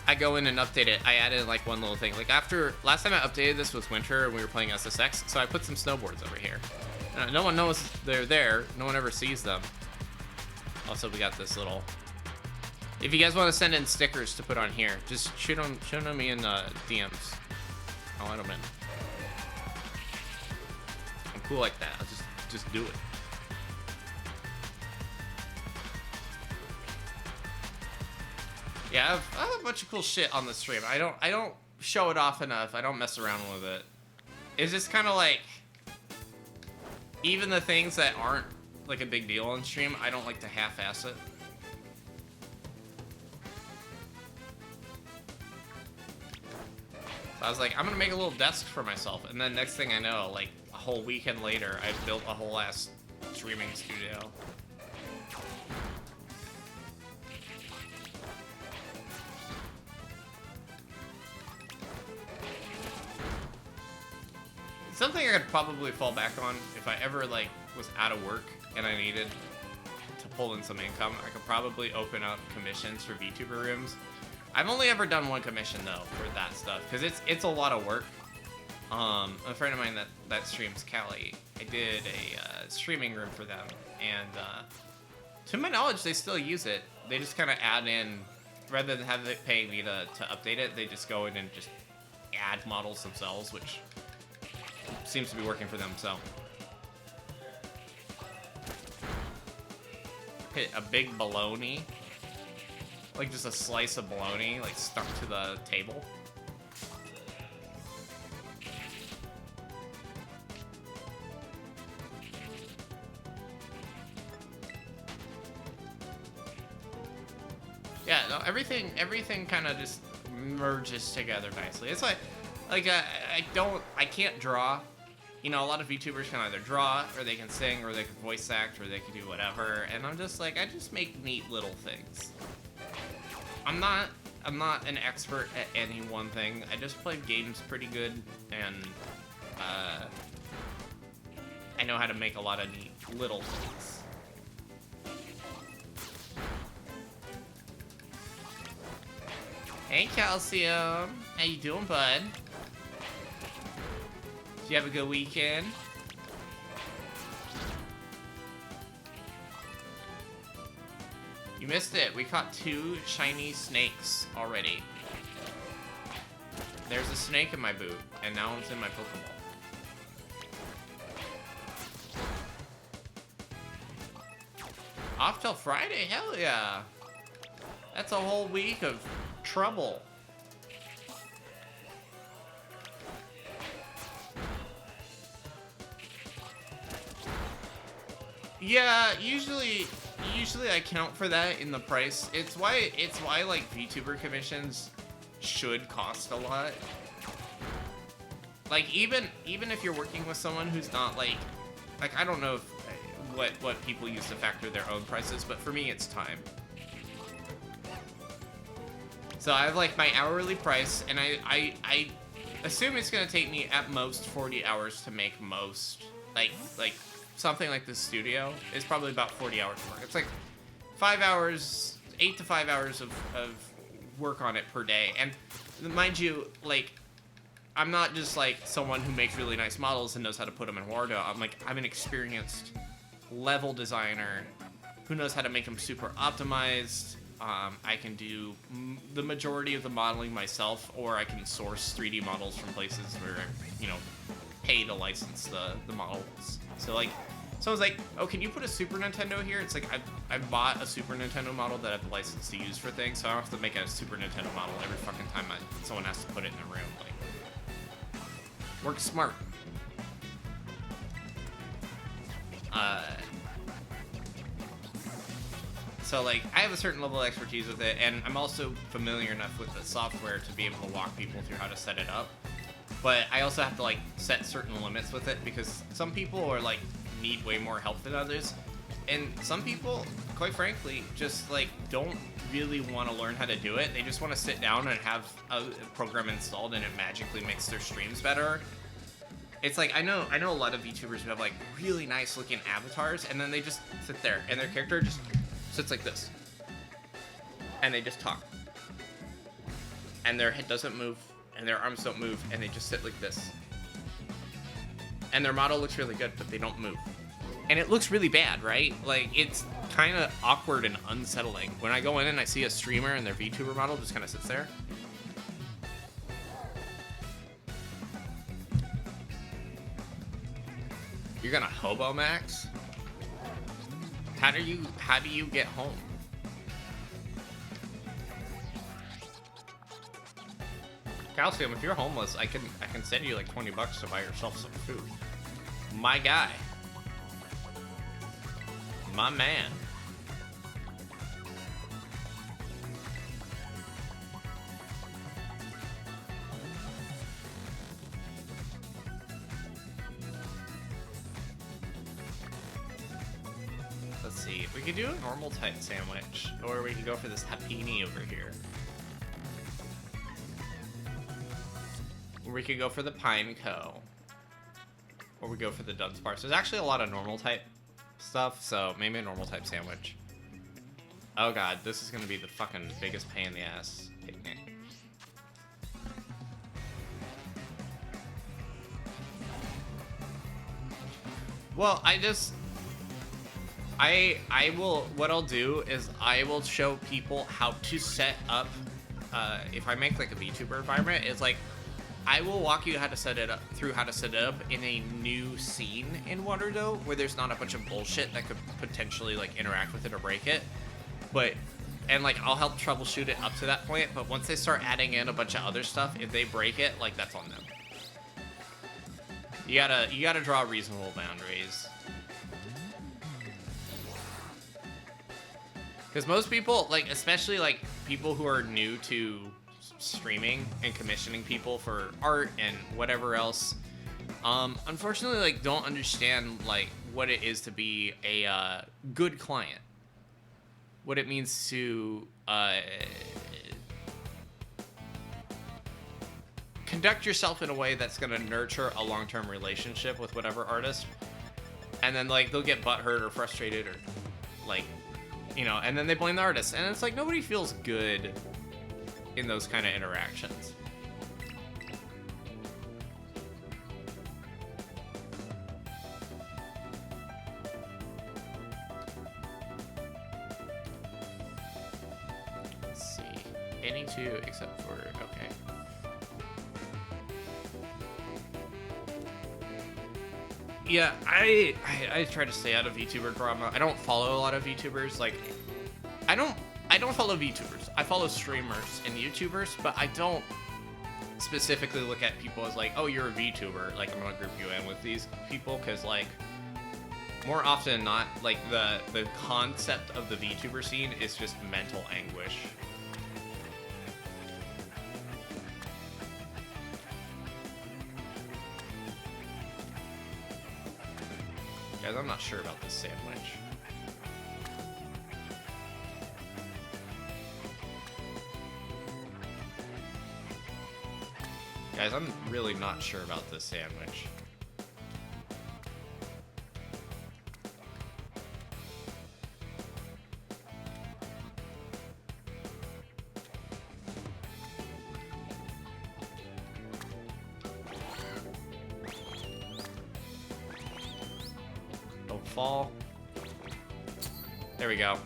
I go in and update it, I add in like one little thing. Like after last time I updated this was winter and we were playing SSX, so I put some snowboards over here. No one knows they're there. No one ever sees them. Also, we got this little. If you guys want to send in stickers to put on here, just shoot them in DMs. I'll let them in. I'm cool like that. I'll just do it. Yeah, I have a bunch of cool shit on the stream. I don't show it off enough. I don't mess around with it. It's just kind of like, even the things that aren't like a big deal on stream, I don't like to half-ass it. So I was like, I'm gonna make a little desk for myself, and then next thing I know, like a whole weekend later, I built a whole ass streaming studio. Something I could probably fall back on if I ever like was out of work and I needed to pull in some income. I could probably open up commissions for VTuber rooms. I've only ever done one commission though for that stuff because it's a lot of work. A friend of mine that streams, Callie, I did a streaming room for them, and to my knowledge, they still use it. They just kind of add in, rather than have it pay me to update it, they just go in and just add models themselves, which seems to be working for them, so. Hit a big bologna. Like just a slice of bologna, like stuck to the table. Yeah, no, everything kind of just merges together nicely. It's like I can't draw. You know, a lot of VTubers can either draw, or they can sing, or they can voice act, or they can do whatever. And I'm just like, I just make neat little things. I'm not an expert at any one thing. I just play games pretty good, and I know how to make a lot of neat little things. Hey, Calcium. How you doing, bud? Did you have a good weekend? You missed it. We caught 2 shiny snakes already. There's a snake in my boot, and now it's in my Pokeball. Off till Friday? Hell yeah. That's a whole week of trouble. Yeah, usually I count for that in the price. It's why like VTuber commissions should cost a lot. Like even if you're working with someone who's not like I don't know if, what people use to factor their own prices, but for me it's time. So I have like my hourly price, and I assume it's gonna take me at most 40 hours to make most. Like something like this studio is probably about 40 hours of work. It's like 5 hours, 8 to 5 hours of work on it per day. And mind you, like, I'm not just like someone who makes really nice models and knows how to put them in Wardo. I'm an experienced level designer who knows how to make them super optimized. I can do the majority of the modeling myself, or I can source 3D models from places where I, pay to license the models. So like, someone's like, oh, can you put a Super Nintendo here? It's like, I bought a Super Nintendo model that I've licensed to use for things, so I don't have to make a Super Nintendo model every fucking time someone has to put it in a room. Like, work smart. So like, I have a certain level of expertise with it, and I'm also familiar enough with the software to be able to walk people through how to set it up. But I also have to like set certain limits with it, because some people are like need way more help than others, and some people, quite frankly, just like don't really want to learn how to do it. They just want to sit down and have a program installed, and it magically makes their streams better. It's like, I know a lot of VTubers who have like really nice looking avatars, and then they just sit there and their character just sits like this, and they just talk, and their head doesn't move, and their arms don't move, and they just sit like this. And their model looks really good, but they don't move. And it looks really bad, right? Like, it's kind of awkward and unsettling. When I go in and I see a streamer and their VTuber model just kind of sits there. You're gonna hobo max? How do you get home? Calcium, if you're homeless, I can send you like $20 to buy yourself some food. My guy. My man. Let's see, we could do a normal type sandwich, or we could go for this tapini over here. Or we could go for the Pine Co. Or we go for the Dunsparce. There's actually a lot of normal type stuff, so maybe a normal type sandwich. Oh god, this is gonna be the fucking biggest pain in the ass. Well, what I'll do is I will show people how to set up, if I make like a VTuber environment, it's like, I will walk you how to set it up in a new scene in Waterdo where there's not a bunch of bullshit that could potentially like interact with it or break it. And like, I'll help troubleshoot it up to that point, but once they start adding in a bunch of other stuff, if they break it, like, that's on them. You gotta draw reasonable boundaries. Because most people, like, especially like people who are new to streaming and commissioning people for art and whatever else, unfortunately, like, don't understand like what it is to be a good client, what it means to conduct yourself in a way that's going to nurture a long-term relationship with whatever artist, and then like they'll get butthurt or frustrated or like, and then they blame the artist, and it's like nobody feels good in those kind of interactions. Let's see. Any two except for, okay. Yeah, I try to stay out of VTuber drama. I don't follow a lot of VTubers. Like, I don't follow VTubers. I follow streamers and YouTubers, but I don't specifically look at people as like, oh, you're a VTuber. Like, I'm gonna group you in with these people, because like, more often than not, like the concept of the VTuber scene is just mental anguish. Guys, I'm not sure about this sandwich. Guys, I'm really not sure about this sandwich. Don't fall. There we go.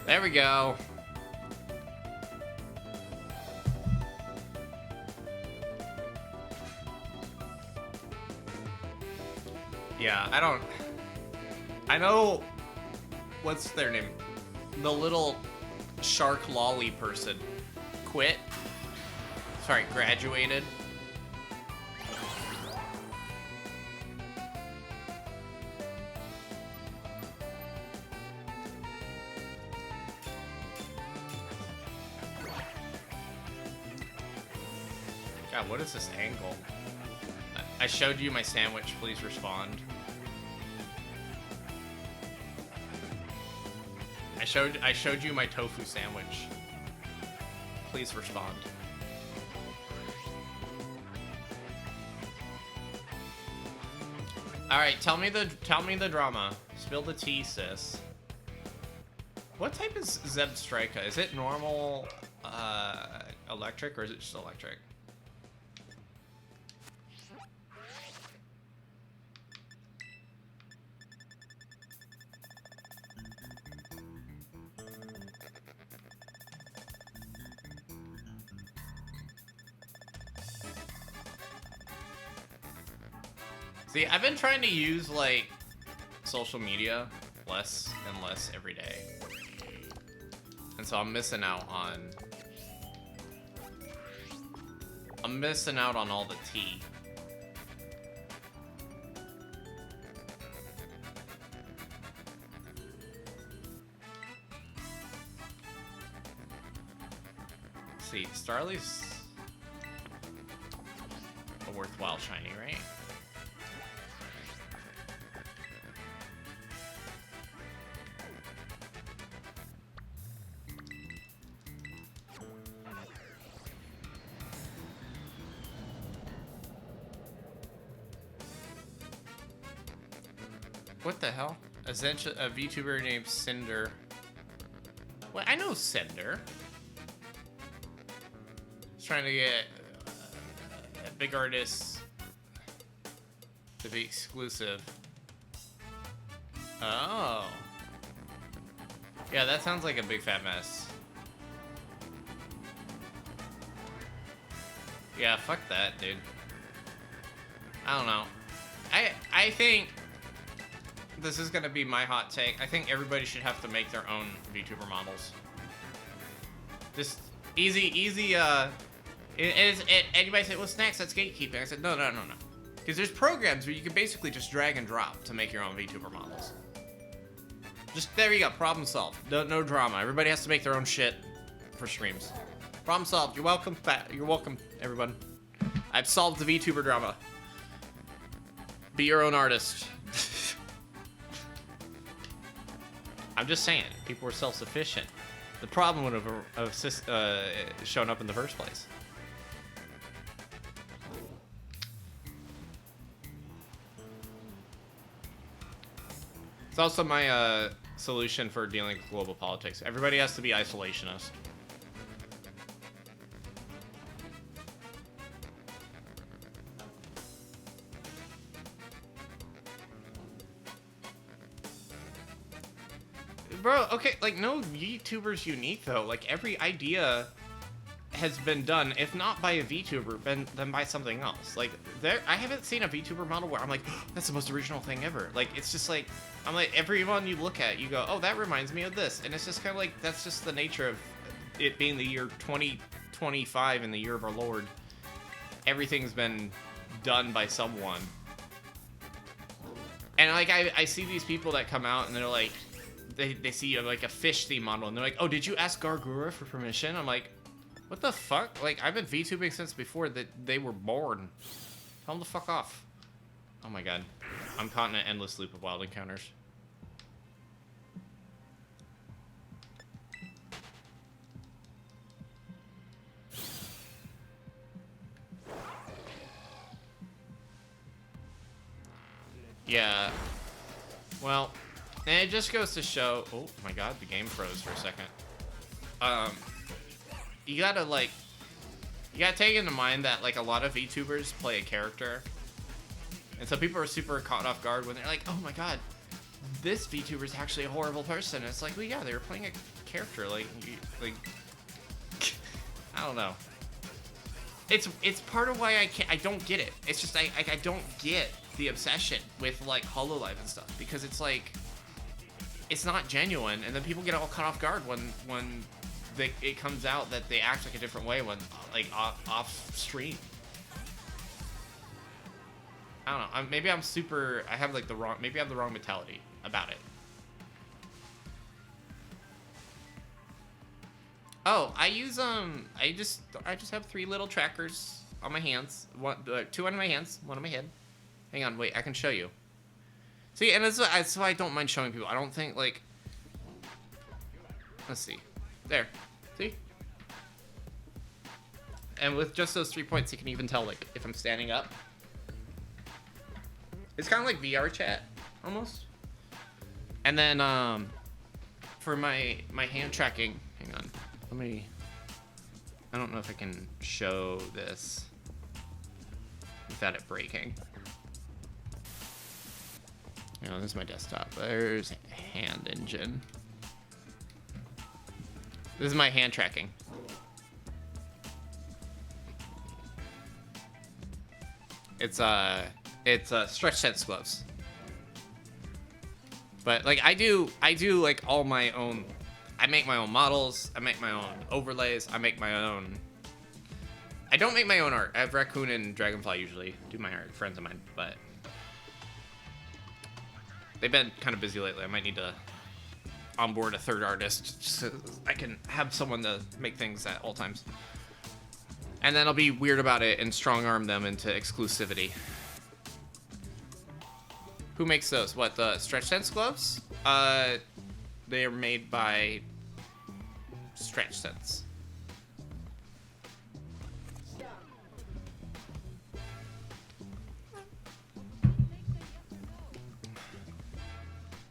There we go. Yeah, I know, what's their name? The little shark lolly person quit. Sorry, graduated. God, what is this angle? I showed you my sandwich, please respond. I showed you my tofu sandwich. Please respond. All right, tell me the drama. Spill the tea, sis. What type is Zeb Strika? Is it normal electric, or is it just electric? See, I've been trying to use, like, social media less and less every day. And so I'm missing out on all the tea. Let's see, Starly's a worthwhile shiny, right? What the hell? A VTuber named Cinder. Well, I know Cinder. He's trying to get a big artist to be exclusive. Oh. Yeah, that sounds like a big fat mess. Yeah, fuck that, dude. I don't know. I think this is gonna be my hot take. I think everybody should have to make their own VTuber models. Just easy, anybody said, well, Snacks, that's gatekeeping. I said, no. Because there's programs where you can basically just drag and drop to make your own VTuber models. Just, there you go, problem solved. No drama. Everybody has to make their own shit for streams. Problem solved. You're welcome, everyone. I've solved the VTuber drama. Be your own artist. I'm just saying, people were self-sufficient. The problem would have shown up in the first place. It's also my solution for dealing with global politics. Everybody has to be isolationist. Bro, okay, like, no YouTuber's unique, though. Like, every idea has been done, if not by a VTuber, then by something else. Like, I haven't seen a VTuber model where I'm like, that's the most original thing ever. Like, it's just like, I'm like, everyone you look at, you go, oh, that reminds me of this. And it's just kind of like, that's just the nature of it being the year 2025 and the year of our Lord. Everything's been done by someone. And like, I see these people that come out and they're like, they see like a fish theme model and they're like, oh, did you ask Gargura for permission? I'm like, what the fuck? Like, I've been VTubing since before that they were born. Tell them the fuck off. Oh my god. I'm caught in an endless loop of wild encounters. Yeah. Well, and it just goes to show... Oh my god, the game froze for a second. You gotta, like... You gotta take into mind that, like, a lot of VTubers play a character. And so people are super caught off guard when they're like, oh my god, this VTuber is actually a horrible person. And it's like, well, yeah, they were playing a character. Like, I don't know. It's part of why I don't get it. It's just, I don't get the obsession with, like, HoloLive and stuff. Because it's like, it's not genuine. And then people get all caught off guard when it comes out that they act like a different way when, like, off stream. I don't know. Maybe I'm super. I have like the wrong. Maybe I have the wrong mentality about it. Oh, I use I just have 3 little trackers on my hands. Two on my hands, one on my head. Hang on, wait. I can show you. See, and that's why I don't mind showing people. I don't think like. Let's see. There. See? And with just those 3 points, you can even tell like if I'm standing up. It's kind of like VR chat, almost. And then, for my hand tracking, hang on, I don't know if I can show this without it breaking. You know, this is my desktop. There's Hand Engine. This is my hand tracking. It's stretch sense gloves. But like I do like all my own. I make my own models. I make my own overlays. I make my own. I don't make my own art. I have Raccoon and Dragonfly usually do my art. Friends of mine, but they've been kind of busy lately. I might need to onboard a third artist so I can have someone to make things at all times. And then I'll be weird about it and strong arm them into exclusivity. Who makes those? What, the Stretch Sense gloves? They are made by Stretch Sense.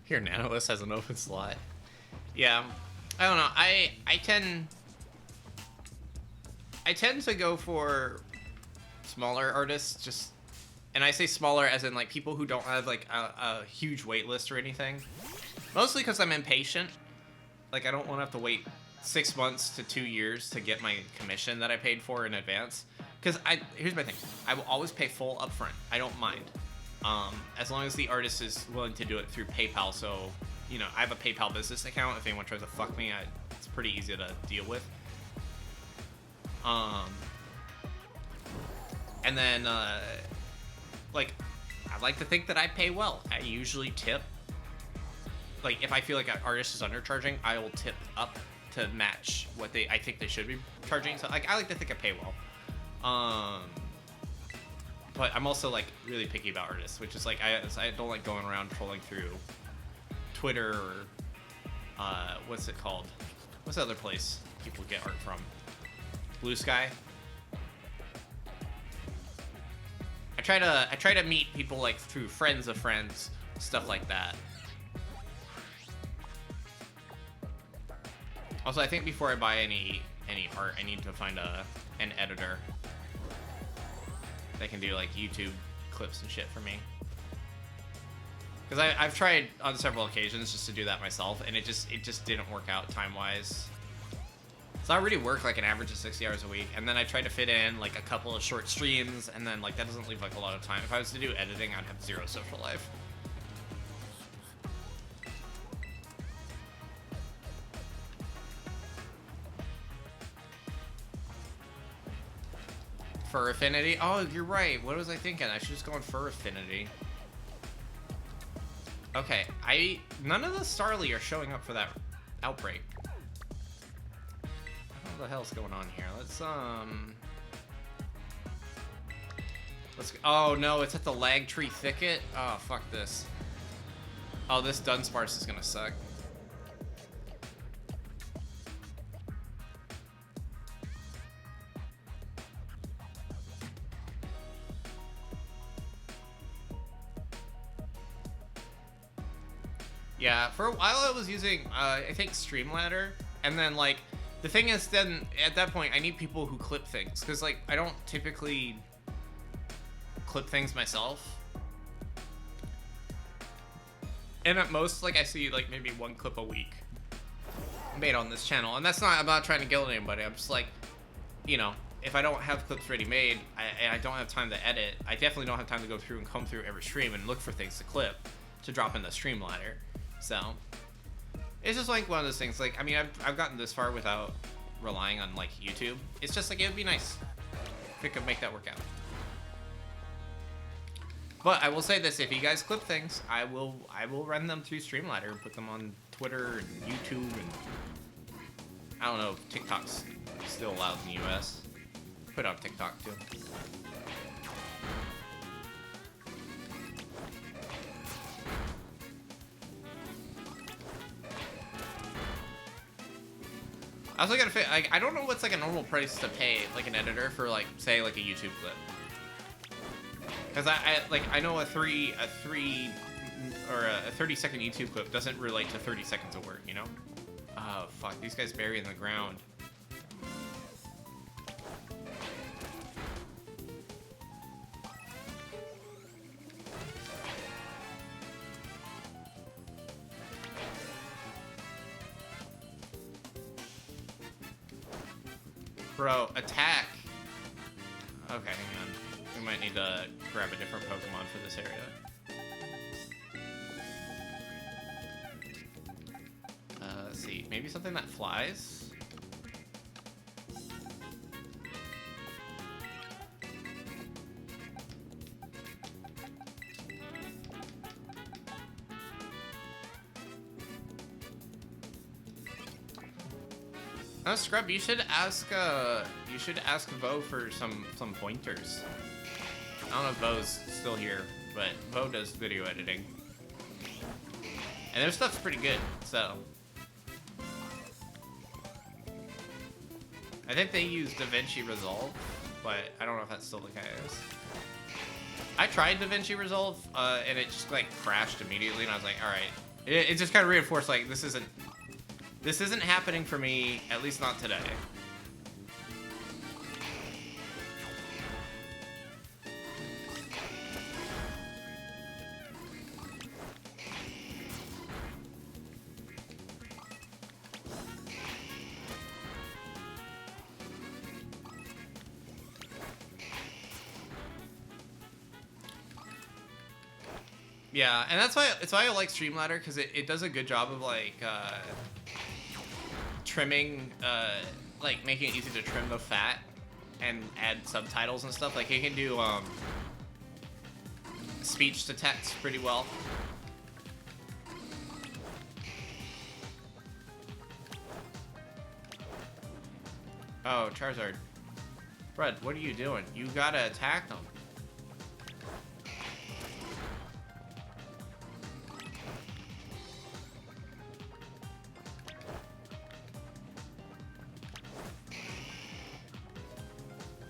Here, Nanolist has an open slot. Yeah, I don't know. I tend to go for smaller artists, just, and I say smaller as in like people who don't have like a huge wait list or anything. Mostly because I'm impatient. Like I don't want to have to wait 6 months to 2 years to get my commission that I paid for in advance. Because here's my thing, I will always pay full upfront. I don't mind, as long as the artist is willing to do it through PayPal. So, you know, I have a PayPal business account. If anyone tries to fuck me, it's pretty easy to deal with. And then, like, I like to think that I pay well. I usually tip. Like, if I feel like an artist is undercharging, I will tip up to match what I think they should be charging. So, like, I like to think I pay well. But I'm also, like, really picky about artists, which is, like, I don't like going around trolling through Twitter or, what's it called? What's the other place people get art from? Blue Sky. I try to meet people like through friends of friends, stuff like that. Also, I think before I buy any art, I need to find an editor that can do like YouTube clips and shit for me. Because I've tried on several occasions just to do that myself, and it just didn't work out time-wise. So I already work like an average of 60 hours a week, and then I try to fit in like a couple of short streams, and then like that doesn't leave like a lot of time. If I was to do editing, I'd have zero social life. Fur affinity? Oh, you're right. What was I thinking? I should just go on fur affinity. Okay, none of the Starly are showing up for that outbreak. What the hell's going on here? Let's oh no, it's at the lag tree thicket. Oh, fuck this. Oh, this Dunsparce is gonna suck. Yeah, for a while I was using, I think Streamladder, and then, like, the thing is, then, at that point, I need people who clip things, because, like, I don't typically clip things myself. And at most, like, I see, like, maybe one clip a week made on this channel, and that's not, I'm not trying to guilt anybody, I'm just like, you know, if I don't have clips ready made, and I don't have time to edit, I definitely don't have time to go through and comb through every stream and look for things to clip to drop in the Streamladder. So, it's just like one of those things, like, I mean, I've gotten this far without relying on, like, YouTube. It's just, like, it would be nice if it could make that work out. But I will say this, if you guys clip things, I will run them through Streamladder and put them on Twitter and YouTube and, I don't know, TikTok's still allowed in the US. Put it on TikTok, too. I also gotta fit, I don't know what's like a normal price to pay like an editor for like, say like a YouTube clip. Cause I know a 30 second YouTube clip doesn't relate to 30 seconds of work, you know? Oh fuck, these guys bury in the ground. Bro, attack! Okay, hang on. We might need to grab a different Pokemon for this area. Let's see. Maybe something that flies? Scrub, you should ask Vo for some pointers. I don't know if Vo's still here, but Vo does video editing. And their stuff's pretty good, so. I think they use DaVinci Resolve, but I don't know if that's still the case. I tried DaVinci Resolve, and it just like crashed immediately, and I was like, alright. It just kind of reinforced like, this isn't happening for me, at least not today. Yeah, and that's why I like Streamladder, because it does a good job of like trimming, like making it easy to trim the fat and add subtitles and stuff. Like it can do speech to text pretty well. Oh, Charizard. Fred, what are you doing? You gotta attack them.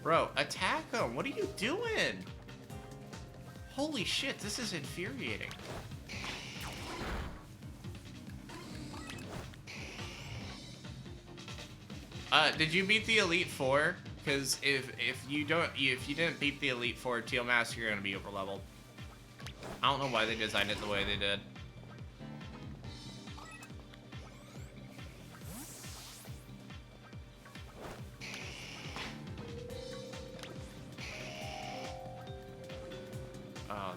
Bro, attack him! What are you doing? Holy shit, this is infuriating. Did you beat the Elite Four? Because if you didn't beat the Elite Four Teal Mask, you're gonna be over leveled. I don't know why they designed it the way they did.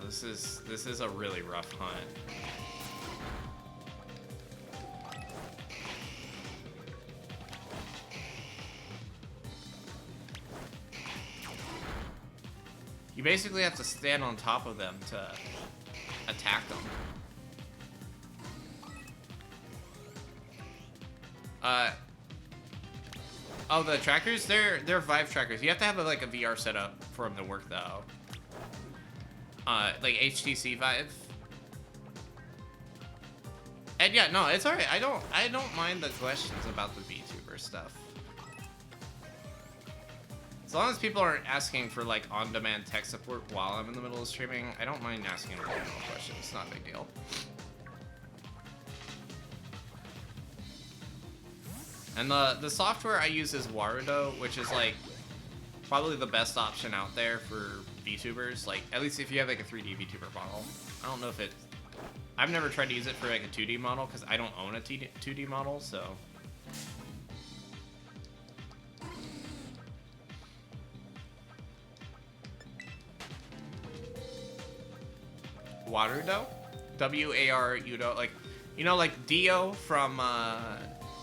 this is a really rough hunt. You basically have to stand on top of them to attack them. Oh, the trackers? They're Vive trackers. You have to have like a VR setup for them to work though. Like HTC Vive. And yeah, no, it's alright. I don't mind the questions about the VTuber stuff. As long as people aren't asking for like on-demand tech support while I'm in the middle of streaming, I don't mind asking general questions. It's not a big deal. And the software I use is Warudo, which is like probably the best option out there for VTubers. Like at least if you have like a 3D VTuber model. I don't know if I've never tried to use it for like a 2D model because I don't own a 2D model, so. Warudo? W-A-R-U-D-O, like, you know, like Dio from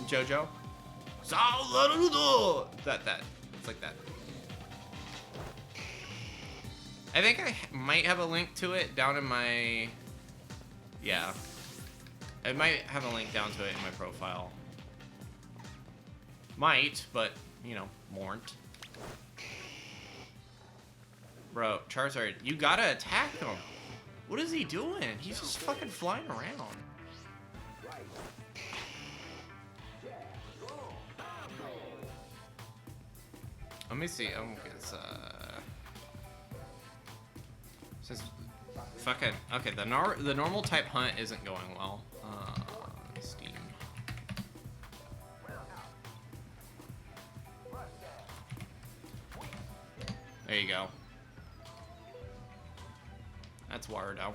JoJo? That. It's like that. I think I might have a link to it down in my... Yeah. I might have a link down to it in my profile. Might, but, you know, won't. Bro, Charizard, you gotta attack him. What is he doing? He's just fucking flying around. Let me see. Oh, it's says fucking okay. The normal type hunt isn't going well. Steam. There you go. That's Warudo.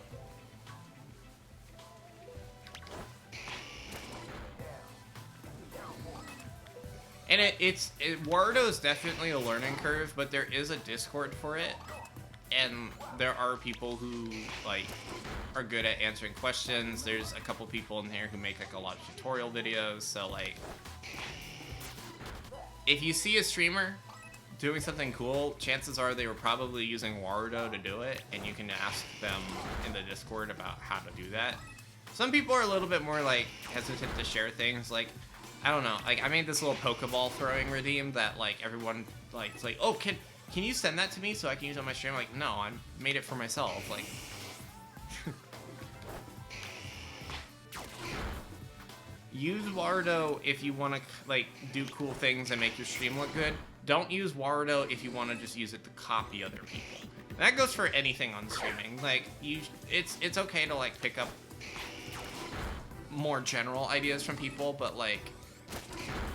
And Warudo is definitely a learning curve, but there is a Discord for it, and there are people who like are good at answering questions. There's a couple people in there who make like a lot of tutorial videos. So like, if you see a streamer doing something cool, chances are they were probably using Warudo to do it, and you can ask them in the Discord about how to do that. Some people are a little bit more like hesitant to share things. Like, I don't know, like I made this little Pokeball throwing redeem that like everyone like, it's like, oh, can you send that to me so I can use it on my stream? Like, no, I made it for myself. Like, use Warudo if you want to like do cool things and make your stream look good. Don't use Warudo if you want to just use it to copy other people. And that goes for anything on streaming. Like, it's okay to like pick up more general ideas from people, but like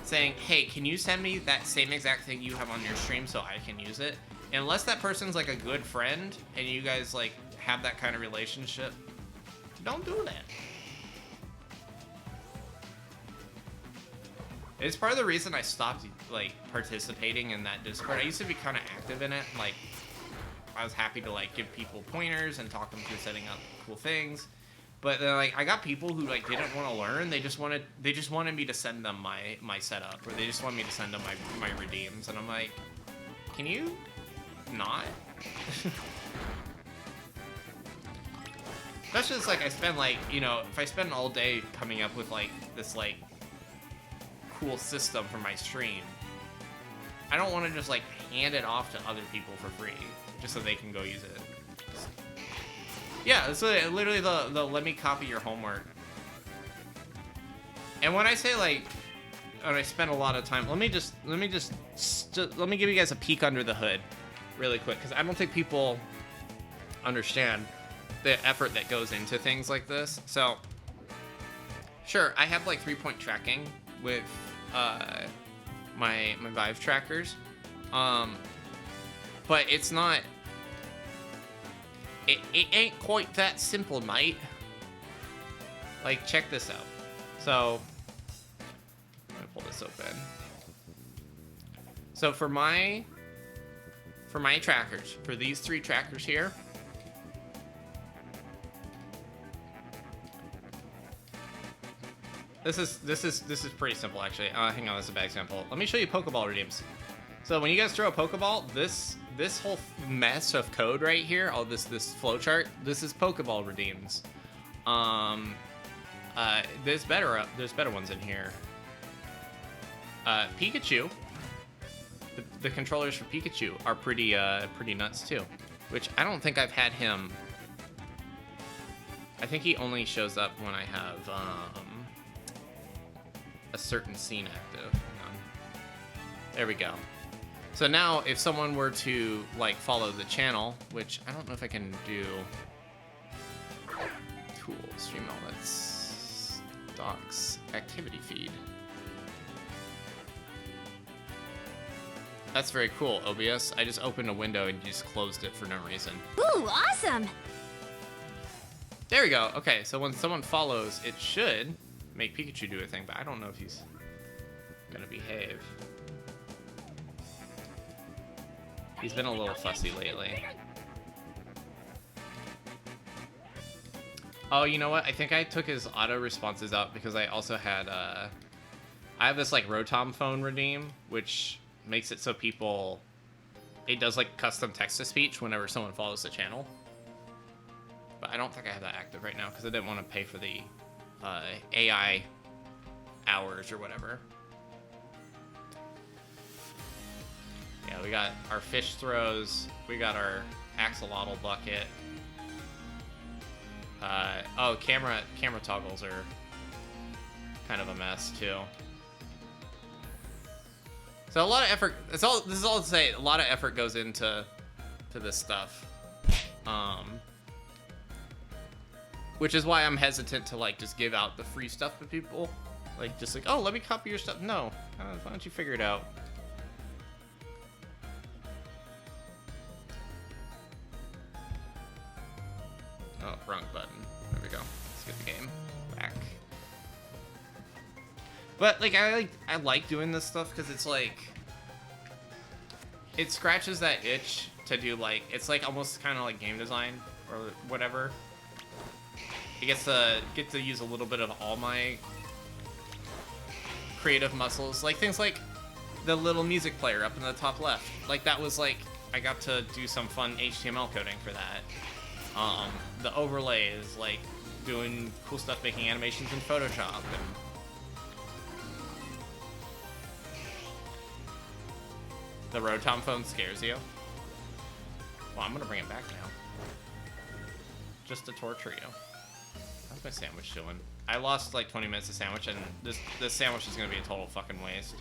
saying, hey, can you send me that same exact thing you have on your stream so I can use it? Unless that person's like a good friend and you guys like have that kind of relationship, don't do that. It's part of the reason I stopped like participating in that Discord. I used to be kind of active in it. Like, I was happy to like give people pointers and talk them through setting up cool things. But then like I got people who like didn't want to learn. They just wanted me to send them my setup, or they just wanted me to send them my redeems. And I'm like, can you not? Especially it's like I spend like, you know, if I spend all day coming up with like this like cool system for my stream, I don't want to just like hand it off to other people for free just so they can go use it. Yeah, it's literally the let me copy your homework. And when I say like, and I spend a lot of time, let me give you guys a peek under the hood really quick, because I don't think people understand the effort that goes into things like this. So sure, I have like 3-point tracking with my Vive trackers, but it's not. It ain't quite that simple, mate. Like, check this out. So, let me pull this open. So for my trackers, for these 3 trackers here, This is pretty simple actually. Hang on, that's a bad example. Let me show you Pokeball redeems. So when you guys throw a Pokeball, this whole mess of code right here, all this flowchart, this is Pokeball redeems. There's better ones in here. Pikachu. The controllers for Pikachu are pretty nuts too. Which I don't think I've had him. I think he only shows up when I have a certain scene active. Hang on. There we go. So now, if someone were to like follow the channel, which I don't know if I can do. Tools, stream elements, docs, activity feed. That's very cool, OBS. I just opened a window and just closed it for no reason. Ooh, awesome! There we go. Okay, so when someone follows, it should make Pikachu do a thing, but I don't know if he's gonna behave. He's been a little fussy lately. Oh, you know what? I think I took his auto responses out because I also had I have this like Rotom phone redeem, which makes it so it does like custom text-to-speech whenever someone follows the channel. But I don't think I have that active right now because I didn't want to pay for the AI hours or whatever. Yeah, we got our fish throws. We got our axolotl bucket. Oh, camera toggles are kind of a mess too. So a lot of effort. This is all to say. A lot of effort goes into this stuff. Which is why I'm hesitant to like just give out the free stuff to people. Like just like, oh, let me copy your stuff. No, why don't you figure it out? Oh, wrong button. There we go. Let's get the game back. But like I like doing this stuff because it's like it scratches that itch to do like it's like almost kind of like game design or whatever. I get to use a little bit of all my creative muscles, like things like the little music player up in the top left. Like that was like I got to do some fun HTML coding for that. The overlay is like doing cool stuff, making animations in Photoshop. And the Rotom phone scares you? Well, I'm gonna bring it back now. Just to torture you. How's my sandwich doing? I lost like 20 minutes of sandwich, and this sandwich is gonna be a total fucking waste.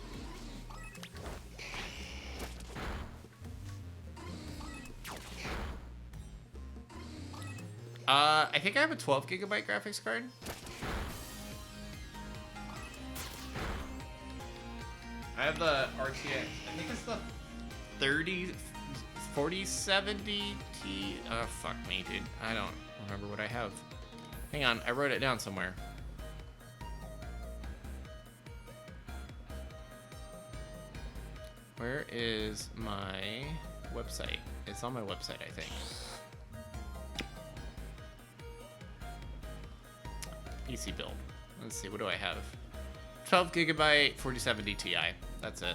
I think I have a 12 gigabyte graphics card. I have the RTX. I think it's the 4070 Ti. Oh, fuck me, dude. I don't remember what I have. Hang on, I wrote it down somewhere. Where is my website? It's on my website, I think. PC build. Let's see, what do I have? 12 gigabyte 4070 Ti. That's it.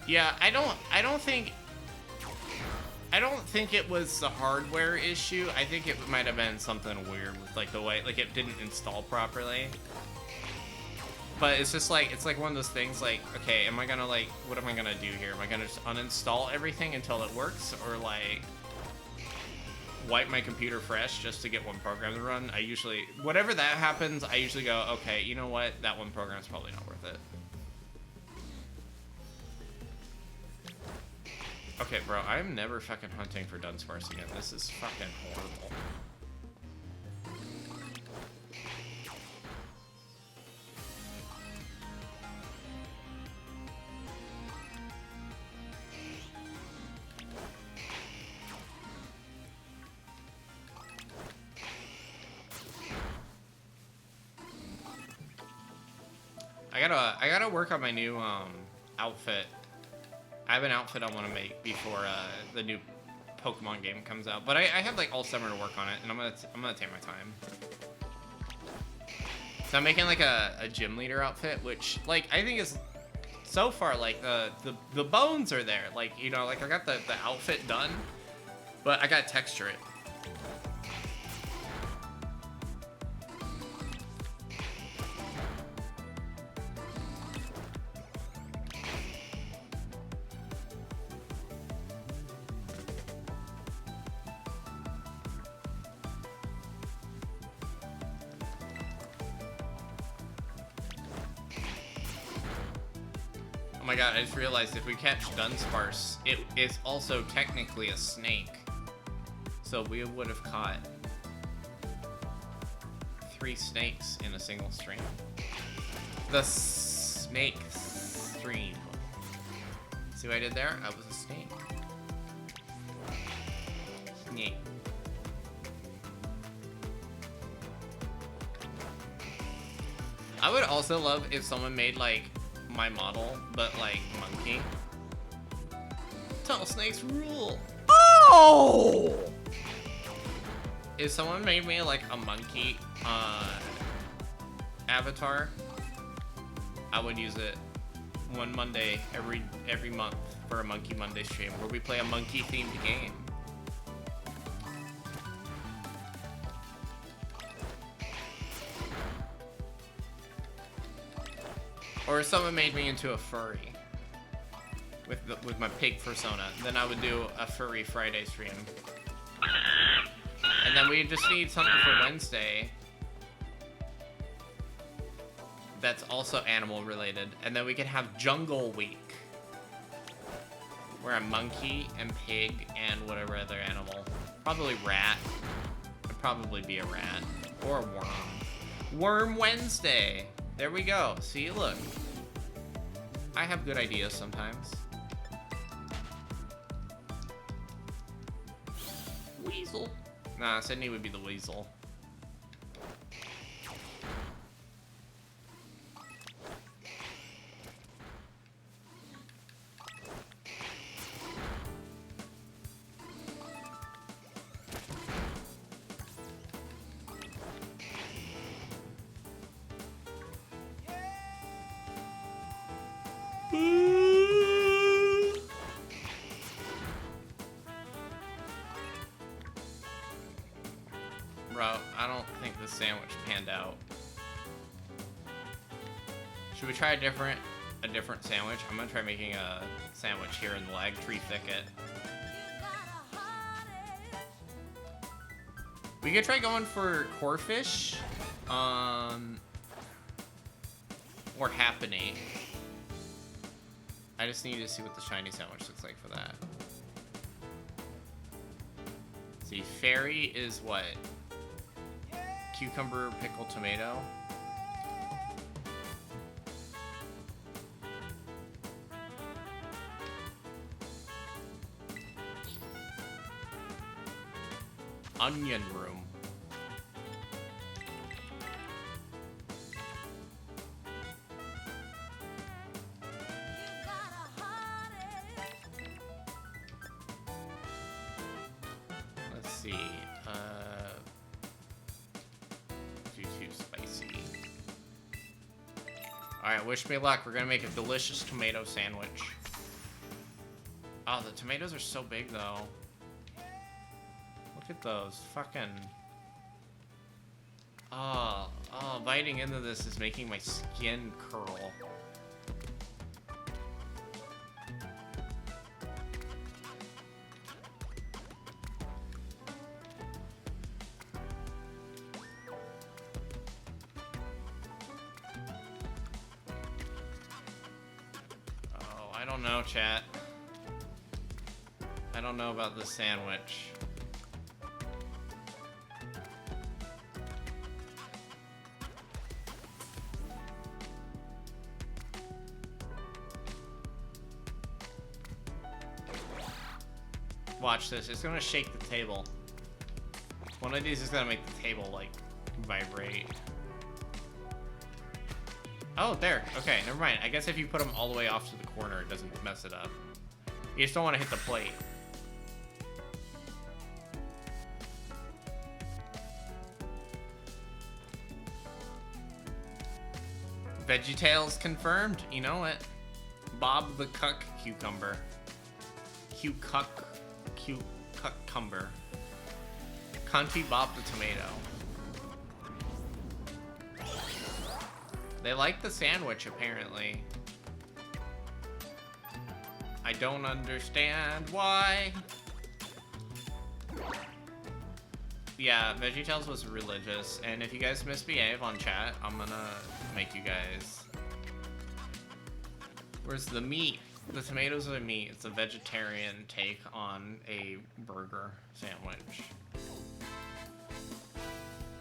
Yeah, I don't think it was the hardware issue. I think it might have been something weird with like the way like it didn't install properly. But it's just like it's like one of those things like, okay, am I gonna like what am I gonna do here? Am I gonna just uninstall everything until it works, or like wipe my computer fresh just to get one program to run? I usually whatever that happens, I usually go, okay, you know what? That one program's probably not worth it. Okay, bro, I'm never fucking hunting for Dunsparce again. This is fucking horrible. I gotta work on my new outfit. I have an outfit I want to make before the new Pokemon game comes out, but I have like all summer to work on it, and I'm gonna take my time. So I'm making like a gym leader outfit, which like I think is so far like the bones are there, like, you know, like I got the outfit done, but I gotta texture it. Oh my god, I just realized if we catch Dunsparce, it is also technically a snake. So we would have caught 3 snakes in a single stream. The snake stream. See what I did there? I was a snake. Snake. I would also love if someone made like my model, but like monkey. Tunnel snakes rule. Oh! If someone made me like a monkey avatar, I would use it one Monday every month for a Monkey Monday stream where we play a monkey themed game. Or if someone made me into a furry with my pig persona, then I would do a furry Friday stream. And then we just need something for Wednesday that's also animal related. And then we can have Jungle Week, where I'm monkey and pig and whatever other animal. Probably rat. I'd probably be a rat. Or a worm. Worm Wednesday. There we go. See, look. I have good ideas sometimes. Weasel. Nah, Sydney would be the weasel. Bro, I don't think the sandwich panned out. Should we try a different sandwich? I'm gonna try making a sandwich here in the lag tree thicket. We could try going for corfish, or happening. I just need to see what the shiny sandwich looks like for that. See, fairy is what? Cucumber, pickle, tomato. Onion room. Let's see. Too spicy. Alright, wish me luck. We're gonna make a delicious tomato sandwich. Oh, the tomatoes are so big though. Look at those. Fucking. Oh, biting into this is making my skin curl. I don't know, chat. I don't know about this sandwich. Watch this. It's gonna shake the table. One of these is gonna make the table, like, vibrate. Oh, there. Okay, never mind. I guess if you put them all the way off to the corner, it doesn't mess it up. You just don't want to hit the plate. VeggieTales confirmed. You know it. Bob the Cuck Cucumber. Cucumber. Cunty Bob the Tomato. They like the sandwich, apparently. I don't understand why. Yeah, VeggieTales was religious, and if you guys misbehave on chat, I'm gonna make you guys... Where's the meat? The tomatoes are the meat. It's a vegetarian take on a burger sandwich.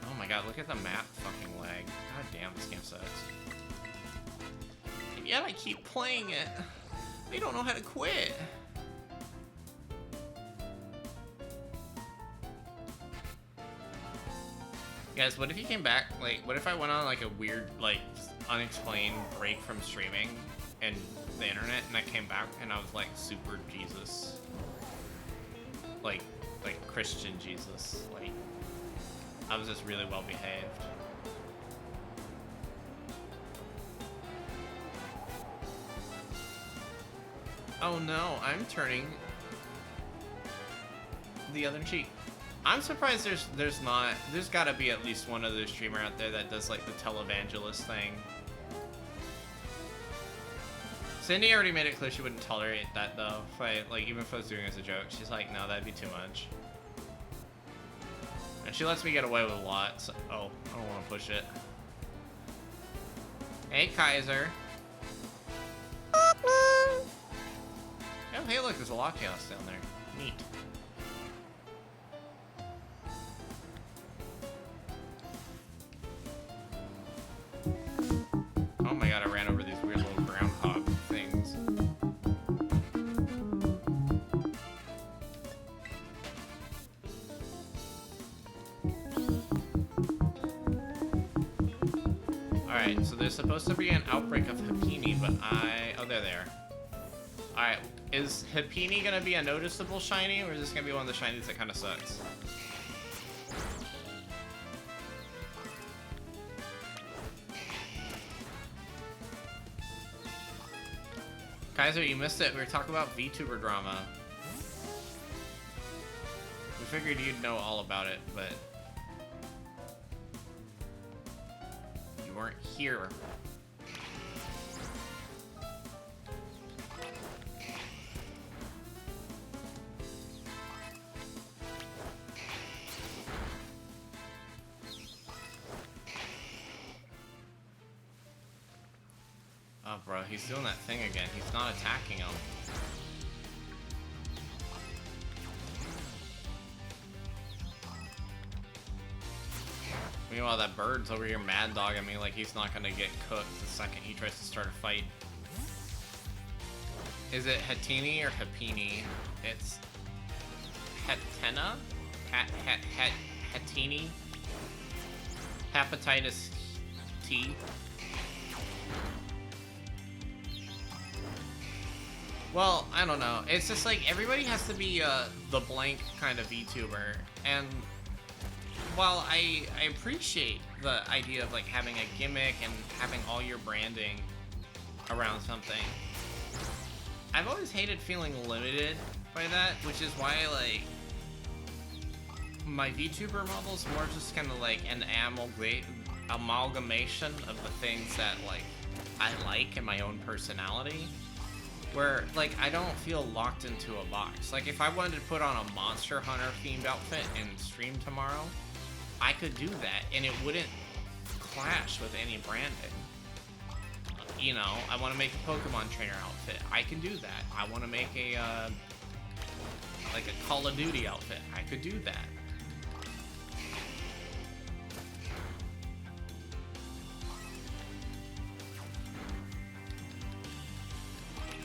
Oh my god, look at the map fucking lag. God damn, this game sucks. And yet I keep playing it. They don't know how to quit. Guys, what if you came back, like, what if I went on like a weird, like, unexplained break from streaming and the internet, and I came back and I was like super Jesus. Like Christian Jesus. Like, I was just really well behaved. Oh no, I'm turning the other cheek. I'm surprised there's gotta be at least one other streamer out there that does like the televangelist thing. Cindy already made it clear she wouldn't tolerate that though. If I, like, even if I was doing it as a joke, she's like, no, that'd be too much. And she lets me get away with a lot, so, oh, I don't want to push it. Hey, Kaiser. Oh, hey, look, there's a lock house down there. Neat. Oh my god, I ran over these weird little groundhog things. Alright, so there's supposed to be an outbreak of Hapini, but oh, there they are. Alright, is Hapini gonna be a noticeable shiny, or is this gonna be one of the shinies that kinda sucks? Kaiser, you missed it. We were talking about VTuber drama. We figured you'd know all about it, but you weren't here. Oh, bro, he's doing that thing again. He's not attacking him. Meanwhile, that bird's over here mad dogging me like he's not gonna get cooked the second he tries to start a fight. Is it Hatini or Hapini? It's Hatena? Hatini? Hepatitis T? Well, I don't know. It's just like everybody has to be the blank kind of VTuber, and while I appreciate the idea of like having a gimmick and having all your branding around something, I've always hated feeling limited by that, which is why like my VTuber model is more just kind of like an amalgamation of the things that like I like in my own personality. Where, like, I don't feel locked into a box. Like, if I wanted to put on a Monster Hunter themed outfit and stream tomorrow, I could do that, and it wouldn't clash with any branding. You know, I want to make a Pokemon trainer outfit. I can do that. I want to make a, like a Call of Duty outfit. I could do that.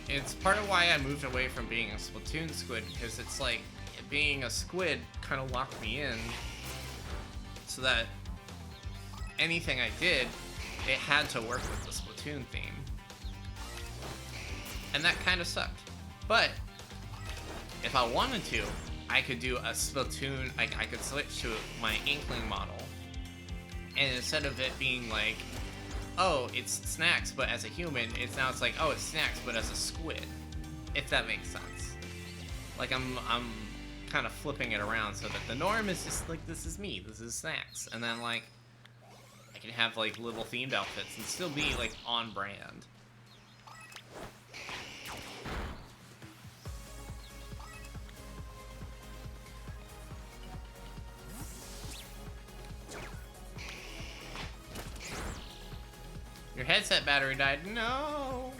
It's part of why I moved away from being a Splatoon squid, because it's like being a squid kind of locked me in so that anything I did it had to work with the Splatoon theme. And that kind of sucked. But if I wanted to, I could do a Splatoon, I could switch to my Inkling model. And instead of it being like, oh, it's Snax, but as a human, it's like, oh, it's Snax, but as a squid. If that makes sense. Like, I'm kind of flipping it around so that the norm is just like, this is me, this is Snax. And then, like, I can have, like, little themed outfits and still be, like, on brand. Your headset battery died. No!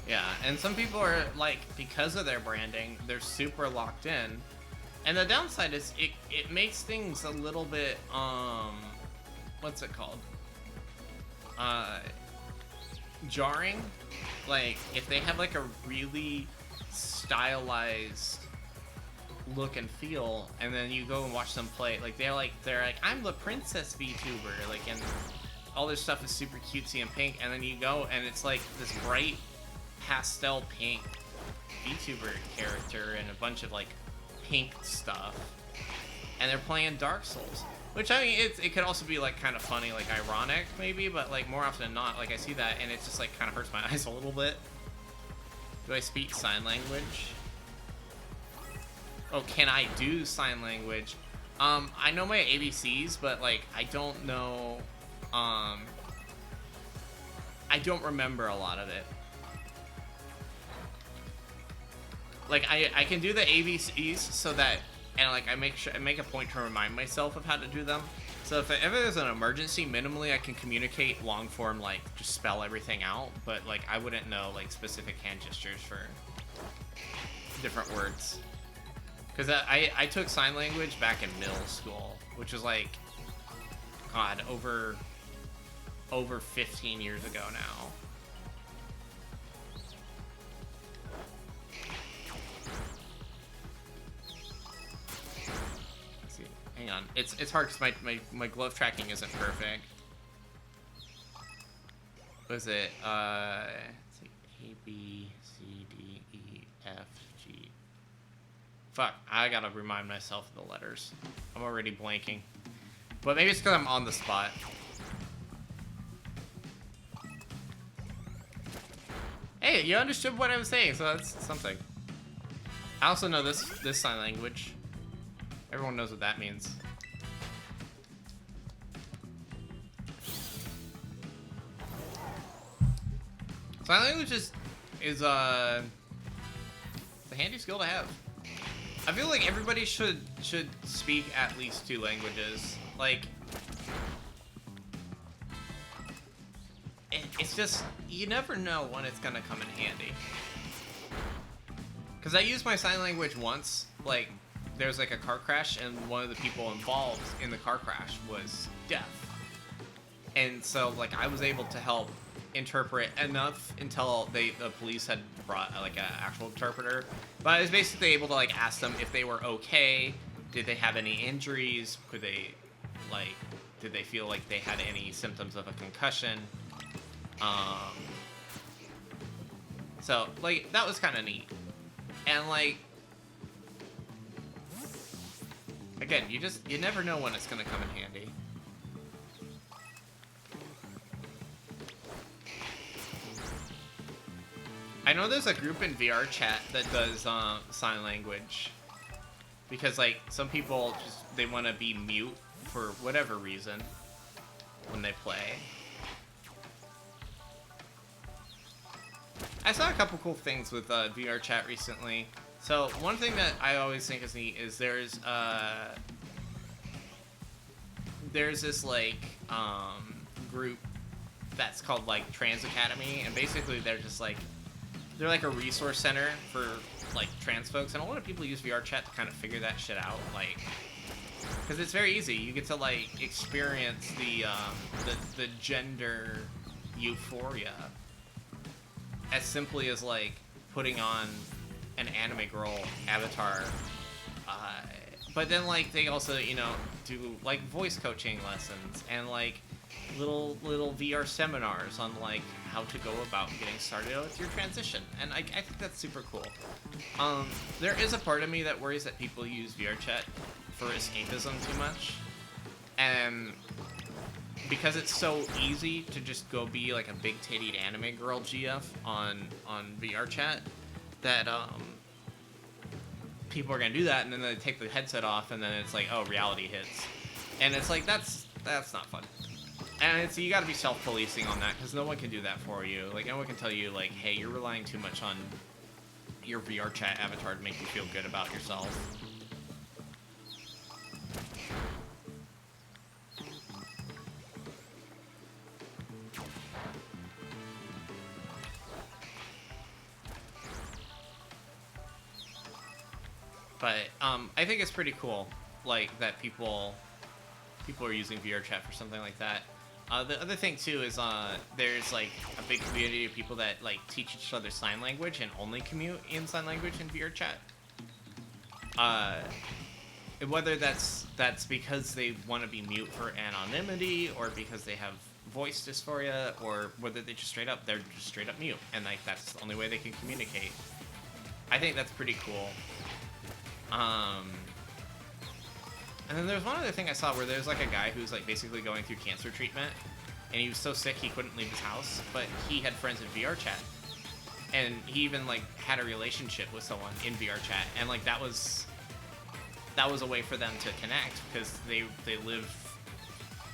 Yeah, and some people are, like, because of their branding, they're super locked in. And the downside is it makes things a little bit, what's it called? Jarring. Like, if they have, like, a really stylized look and feel, and then you go and watch them play, like, they're like, I'm the princess VTuber, like, and all this stuff is super cutesy and pink, and then you go, and it's, like, this bright pastel pink VTuber character and a bunch of, like, pink stuff, and they're playing Dark Souls. Which, I mean, it could also be, like, kind of funny, like, ironic, maybe, but, like, more often than not, like, I see that, and it just, like, kind of hurts my eyes a little bit. Do I speak sign language? Oh, can I do sign language? I know my ABCs, but, like, I don't know, I don't remember a lot of it. Like, I can do the ABCs so that, and like I make a point to remind myself of how to do them. So if ever there's an emergency, minimally I can communicate long form, like just spell everything out. But like I wouldn't know like specific hand gestures for different words. Because I took sign language back in middle school, which was like, God, over 15 years ago now. Hang on, it's hard because my glove tracking isn't perfect. What is it? Let's see, A, B, C, D, E, F, G. Fuck, I gotta remind myself of the letters. I'm already blanking. But maybe it's because I'm on the spot. Hey, you understood what I was saying, so that's something. I also know this sign language. Everyone knows what that means. Sign language is a handy skill to have. I feel like everybody should speak at least 2 languages. Like, it's just, you never know when it's gonna come in handy. Cause I used my sign language once, like, there's like a car crash and one of the people involved in the car crash was deaf. And so like I was able to help interpret enough until the police had brought like an actual interpreter. But I was basically able to like ask them if they were okay, did they have any injuries, did they feel like they had any symptoms of a concussion. So like that was kind of neat. And like, again, you never know when it's gonna come in handy. I know there's a group in VR chat that does sign language, because like some people they want to be mute for whatever reason when they play. I saw a couple cool things with VR chat recently. So one thing that I always think is neat is there's this like group that's called like Trans Academy, and basically they're like a resource center for like trans folks, and a lot of people use VR chat to kind of figure that shit out, like, because it's very easy. You get to like experience the gender euphoria as simply as like putting on an anime girl avatar, but then like they also, you know, do like voice coaching lessons and like little VR seminars on like how to go about getting started with your transition, and I think that's super cool. There is a part of me that worries that people use VR chat for escapism too much, and because it's so easy to just go be like a big tittied anime girl GF on VR chat, that people are gonna do that, and then they take the headset off, and then it's like, oh, reality hits, and it's like that's not fun. And it's, you gotta be self-policing on that, because no one can do that for you. Like, no one can tell you, like, hey, you're relying too much on your VR chat avatar to make you feel good about yourself. But I think it's pretty cool, like, that people are using VR chat for something like that. The other thing too is there's like a big community of people that like teach each other sign language and only commute in sign language in VR chat. Whether that's because they want to be mute for anonymity, or because they have voice dysphoria, or whether they're just straight up mute, and like that's the only way they can communicate. I think that's pretty cool. And then there's one other thing I saw where there's like a guy who's like basically going through cancer treatment, and he was so sick he couldn't leave his house, but he had friends in VR chat, and he even like had a relationship with someone in VR chat, and like that was a way for them to connect, because they live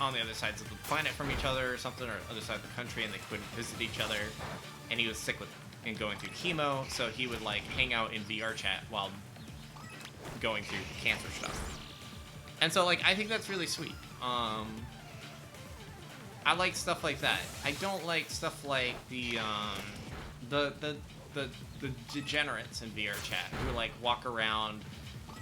on the other sides of the planet from each other or something, or other side of the country, and they couldn't visit each other, and he was sick with and going through chemo, so he would like hang out in VR chat while going through cancer stuff. And so, like, I think that's really sweet. I like stuff like that. I don't like stuff like the degenerates in VR chat who, like, walk around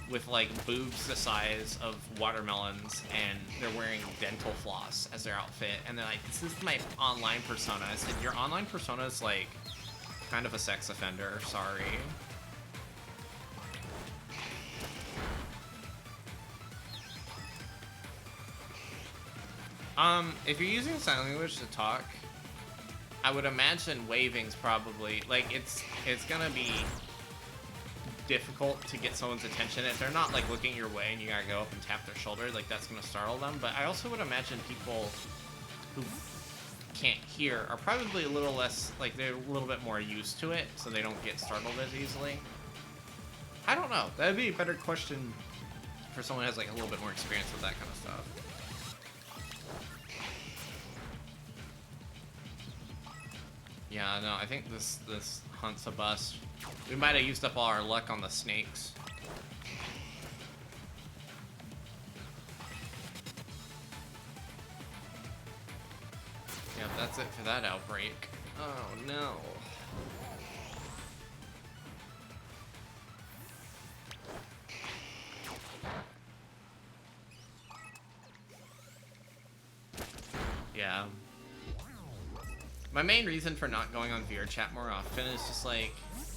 with, like, boobs the size of watermelons, and they're wearing dental floss as their outfit, and they're like, this is my online persona. I said, your online persona is, like, kind of a sex offender. Sorry. If you're using sign language to talk, I would imagine waving's probably, like, it's gonna be difficult to get someone's attention. If they're not, like, looking your way and you gotta go up and tap their shoulder, like, that's gonna startle them. But I also would imagine people who can't hear are probably a little less, like, they're a little bit more used to it, so they don't get startled as easily. I don't know. That'd be a better question for someone who has, like, a little bit more experience with that kind of stuff. Yeah, no, I think this hunt's a bust. We might have used up all our luck on the snakes. Yep, that's it for that outbreak. Oh no. Yeah. My main reason for not going on VR chat more often is just like,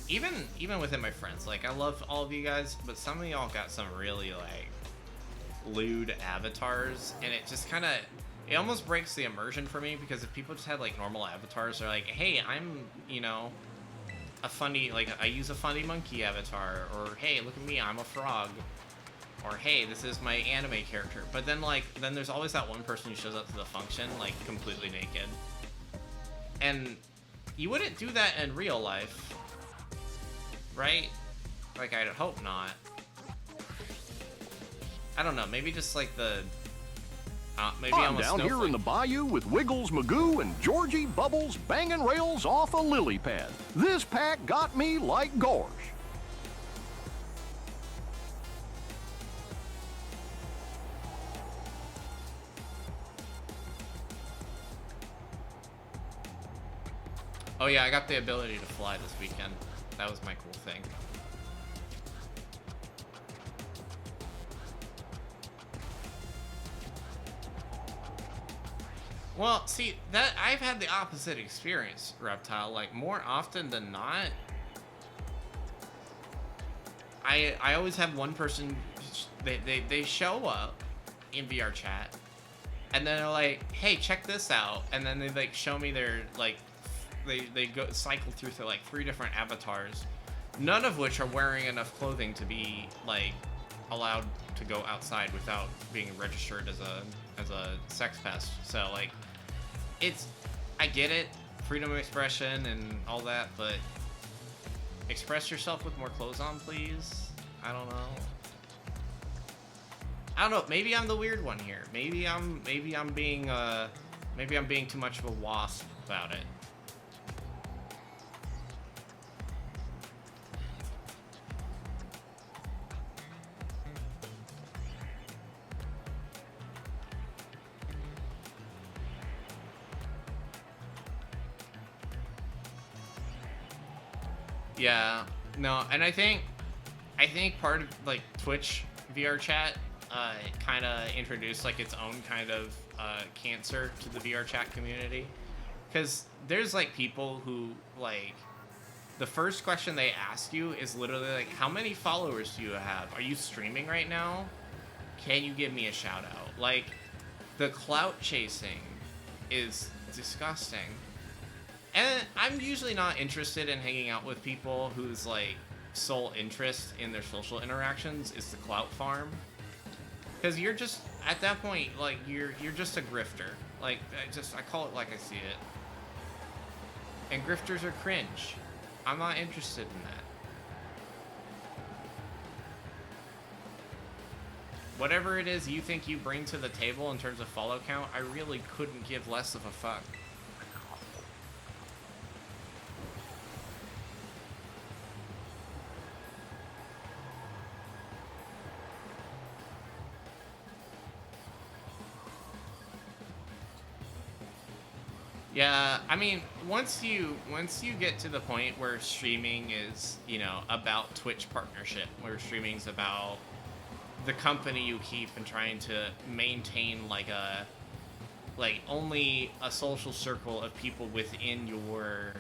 even within my friends, like, I love all of you guys, but some of y'all got some really, like, lewd avatars, and it just kind of, it almost breaks the immersion for me, because if people just had, like, normal avatars, they're like, hey, I'm, you know, a funny, like, I use a funny monkey avatar, or hey, look at me, I'm a frog, or hey, this is my anime character. But then, like, then there's always that one person who shows up to the function, like, completely naked. And you wouldn't do that in real life, right? Like, I'd hope not. I don't know, maybe just like the... maybe I'm down here in the bayou with Wiggles Magoo and Georgie Bubbles banging rails off a lily pad. This pack got me like gorge. Oh yeah, I got the ability to fly this weekend. That was my cool thing. Well, see, that I've had the opposite experience, Reptile. Like, more often than not, I always have one person, they show up in VR chat, and then they're like, hey, check this out, and then they like show me their, like, they go cycle through like 3 different avatars, none of which are wearing enough clothing to be like allowed to go outside without being registered as a sex pest. So like, I get it, freedom of expression and all that, but express yourself with more clothes on, please. I don't know. Maybe I'm the weird one here. Maybe I'm being too much of a wasp about it. Yeah, no, and I think part of like Twitch VR chat kind of introduced like its own kind of cancer to the VR chat community, because there's like people who like the first question they ask you is literally like, how many followers do you have? Are you streaming right now? Can you give me a shout out? Like, the clout chasing is disgusting. And I'm usually not interested in hanging out with people whose like sole interest in their social interactions is the clout farm, because you're just at that point like you're just a grifter. Like I call it like I see it. And grifters are cringe. I'm not interested in that. Whatever it is you think you bring to the table in terms of follow count, I really couldn't give less of a fuck. Yeah, I mean, once you get to the point where streaming is, you know, about Twitch partnership, where streaming's about the company you keep and trying to maintain like only a social circle of people within your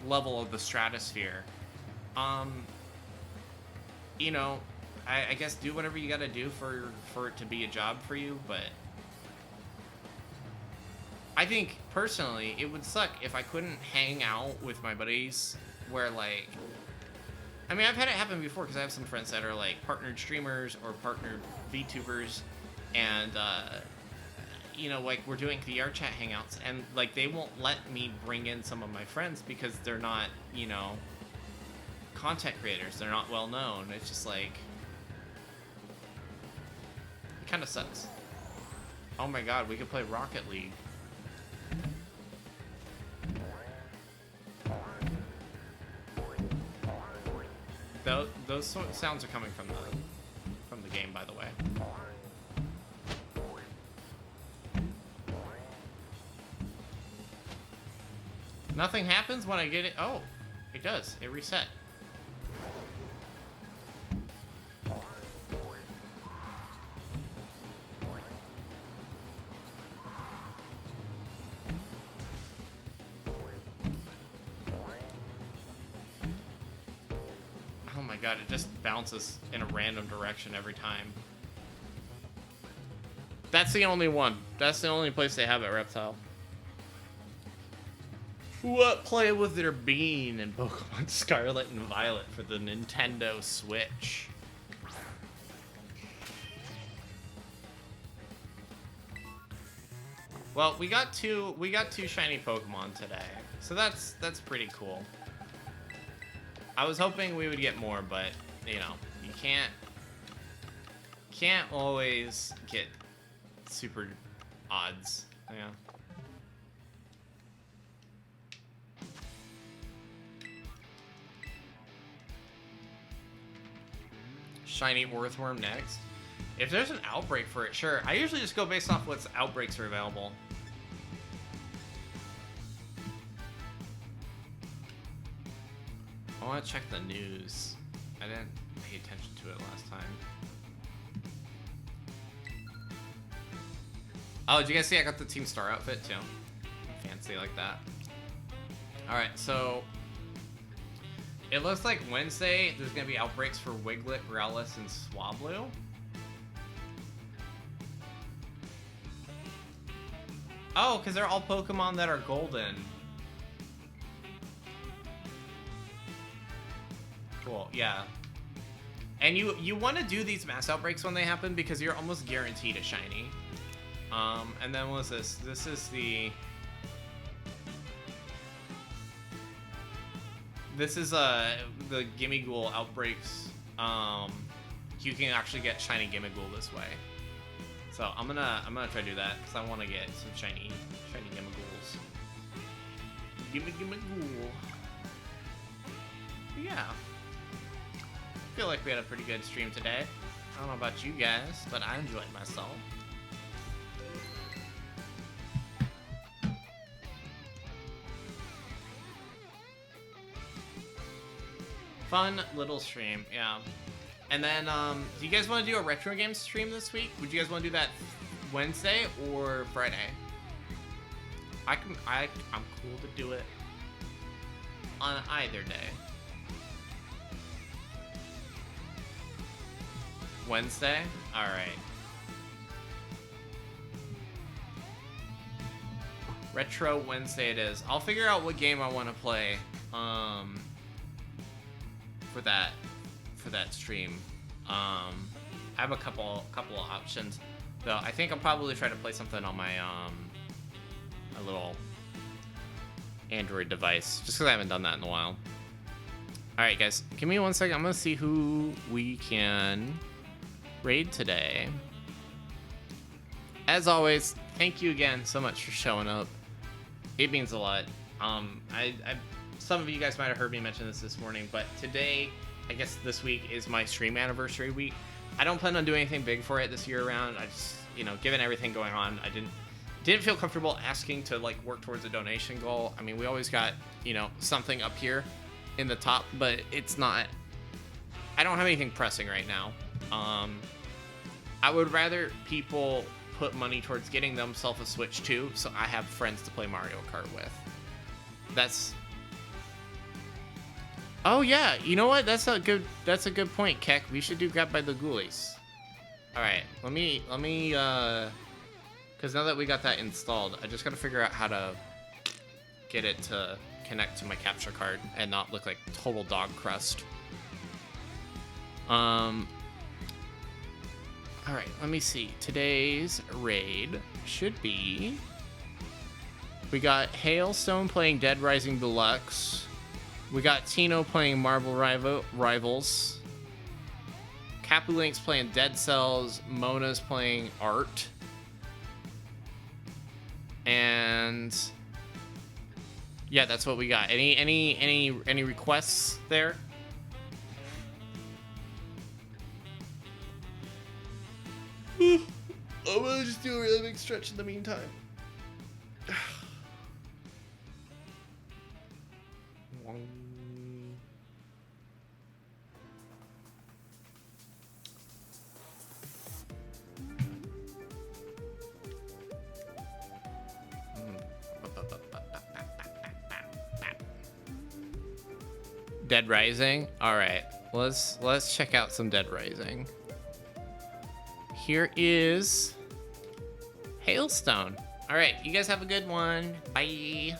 level of the stratosphere, you know, I guess do whatever you gotta do for it to be a job for you, but I think, personally, it would suck if I couldn't hang out with my buddies where, like... I mean, I've had it happen before, because I have some friends that are, like, partnered streamers or partnered VTubers, and, you know, like, we're doing VR chat hangouts, and, like, they won't let me bring in some of my friends because they're not, you know, content creators. They're not well known. It's just, like... It kind of sucks. Oh my god, we could play Rocket League. Those sounds are coming from the game, by the way. Nothing happens when I get it. Oh, it does. It reset. God, it just bounces in a random direction every time. That's the only one. That's the only place they have it, Reptile. What play with their bean in Pokemon Scarlet and Violet for the Nintendo Switch? Well, we got two shiny Pokemon today, so that's pretty cool. I was hoping we would get more, but, you know, you can't always get super odds, yeah. Shiny Earthworm next. If there's an outbreak for it, sure. I usually just go based off what outbreaks are available. I want to check the news. I didn't pay attention to it last time. Oh, did you guys see I got the Team Star outfit too? Fancy like that. Alright, so it looks like Wednesday there's gonna be outbreaks for Wiglet, Growlithe, and Swablu. Oh, because they're all Pokemon that are golden. Cool, yeah. And you want to do these mass outbreaks when they happen because you're almost guaranteed a shiny. And then what's this? This is the... This is the Gimmighoul outbreaks. You can actually get shiny Gimmighoul this way. So I'm gonna try to do that because I want to get some shiny Gimmighouls. Gimmighoul. Yeah. I feel like we had a pretty good stream today. I don't know about you guys, but I enjoyed myself. Fun little stream, yeah. And then, do you guys want to do a retro game stream this week? Would you guys want to do that Wednesday or Friday? I'm cool to do it on either day. Wednesday? Alright. Retro Wednesday it is. I'll figure out what game I want to play for that stream. I have a couple of options. Though I think I'll probably try to play something on my my little Android device, just because I haven't done that in a while. Alright guys, give me 1 second. I'm gonna see who we can raid today. As always, thank you again so much for showing up. It means a lot. Some of you guys might have heard me mention this morning, but today, I guess this week is my stream anniversary week. I don't plan on doing anything big for it this year around. I just, given everything going on, I didn't feel comfortable asking to like work towards a donation goal. I mean, we always got, something up here in the top, but it's not, I don't have anything pressing right now. I would rather people put money towards getting themselves a Switch too, so I have friends to play Mario Kart with. Oh yeah, you know what? That's a good point, Keck. We should do Got by the Ghoulies. Alright, let me because now that we got that installed, I just gotta figure out how to get it to connect to my capture card and not look like total dog crust. Alright, let me see. Today's raid should be... We got Hailstone playing Dead Rising Deluxe. We got Tino playing Marvel Rivals. Capulink's playing Dead Cells. Mona's playing Art. And... yeah, that's what we got. Any requests there? I'm gonna just do a really big stretch in the meantime. Dead Rising? Alright. Let's check out some Dead Rising. Here is Hailstone. Alright, you guys have a good one. Bye.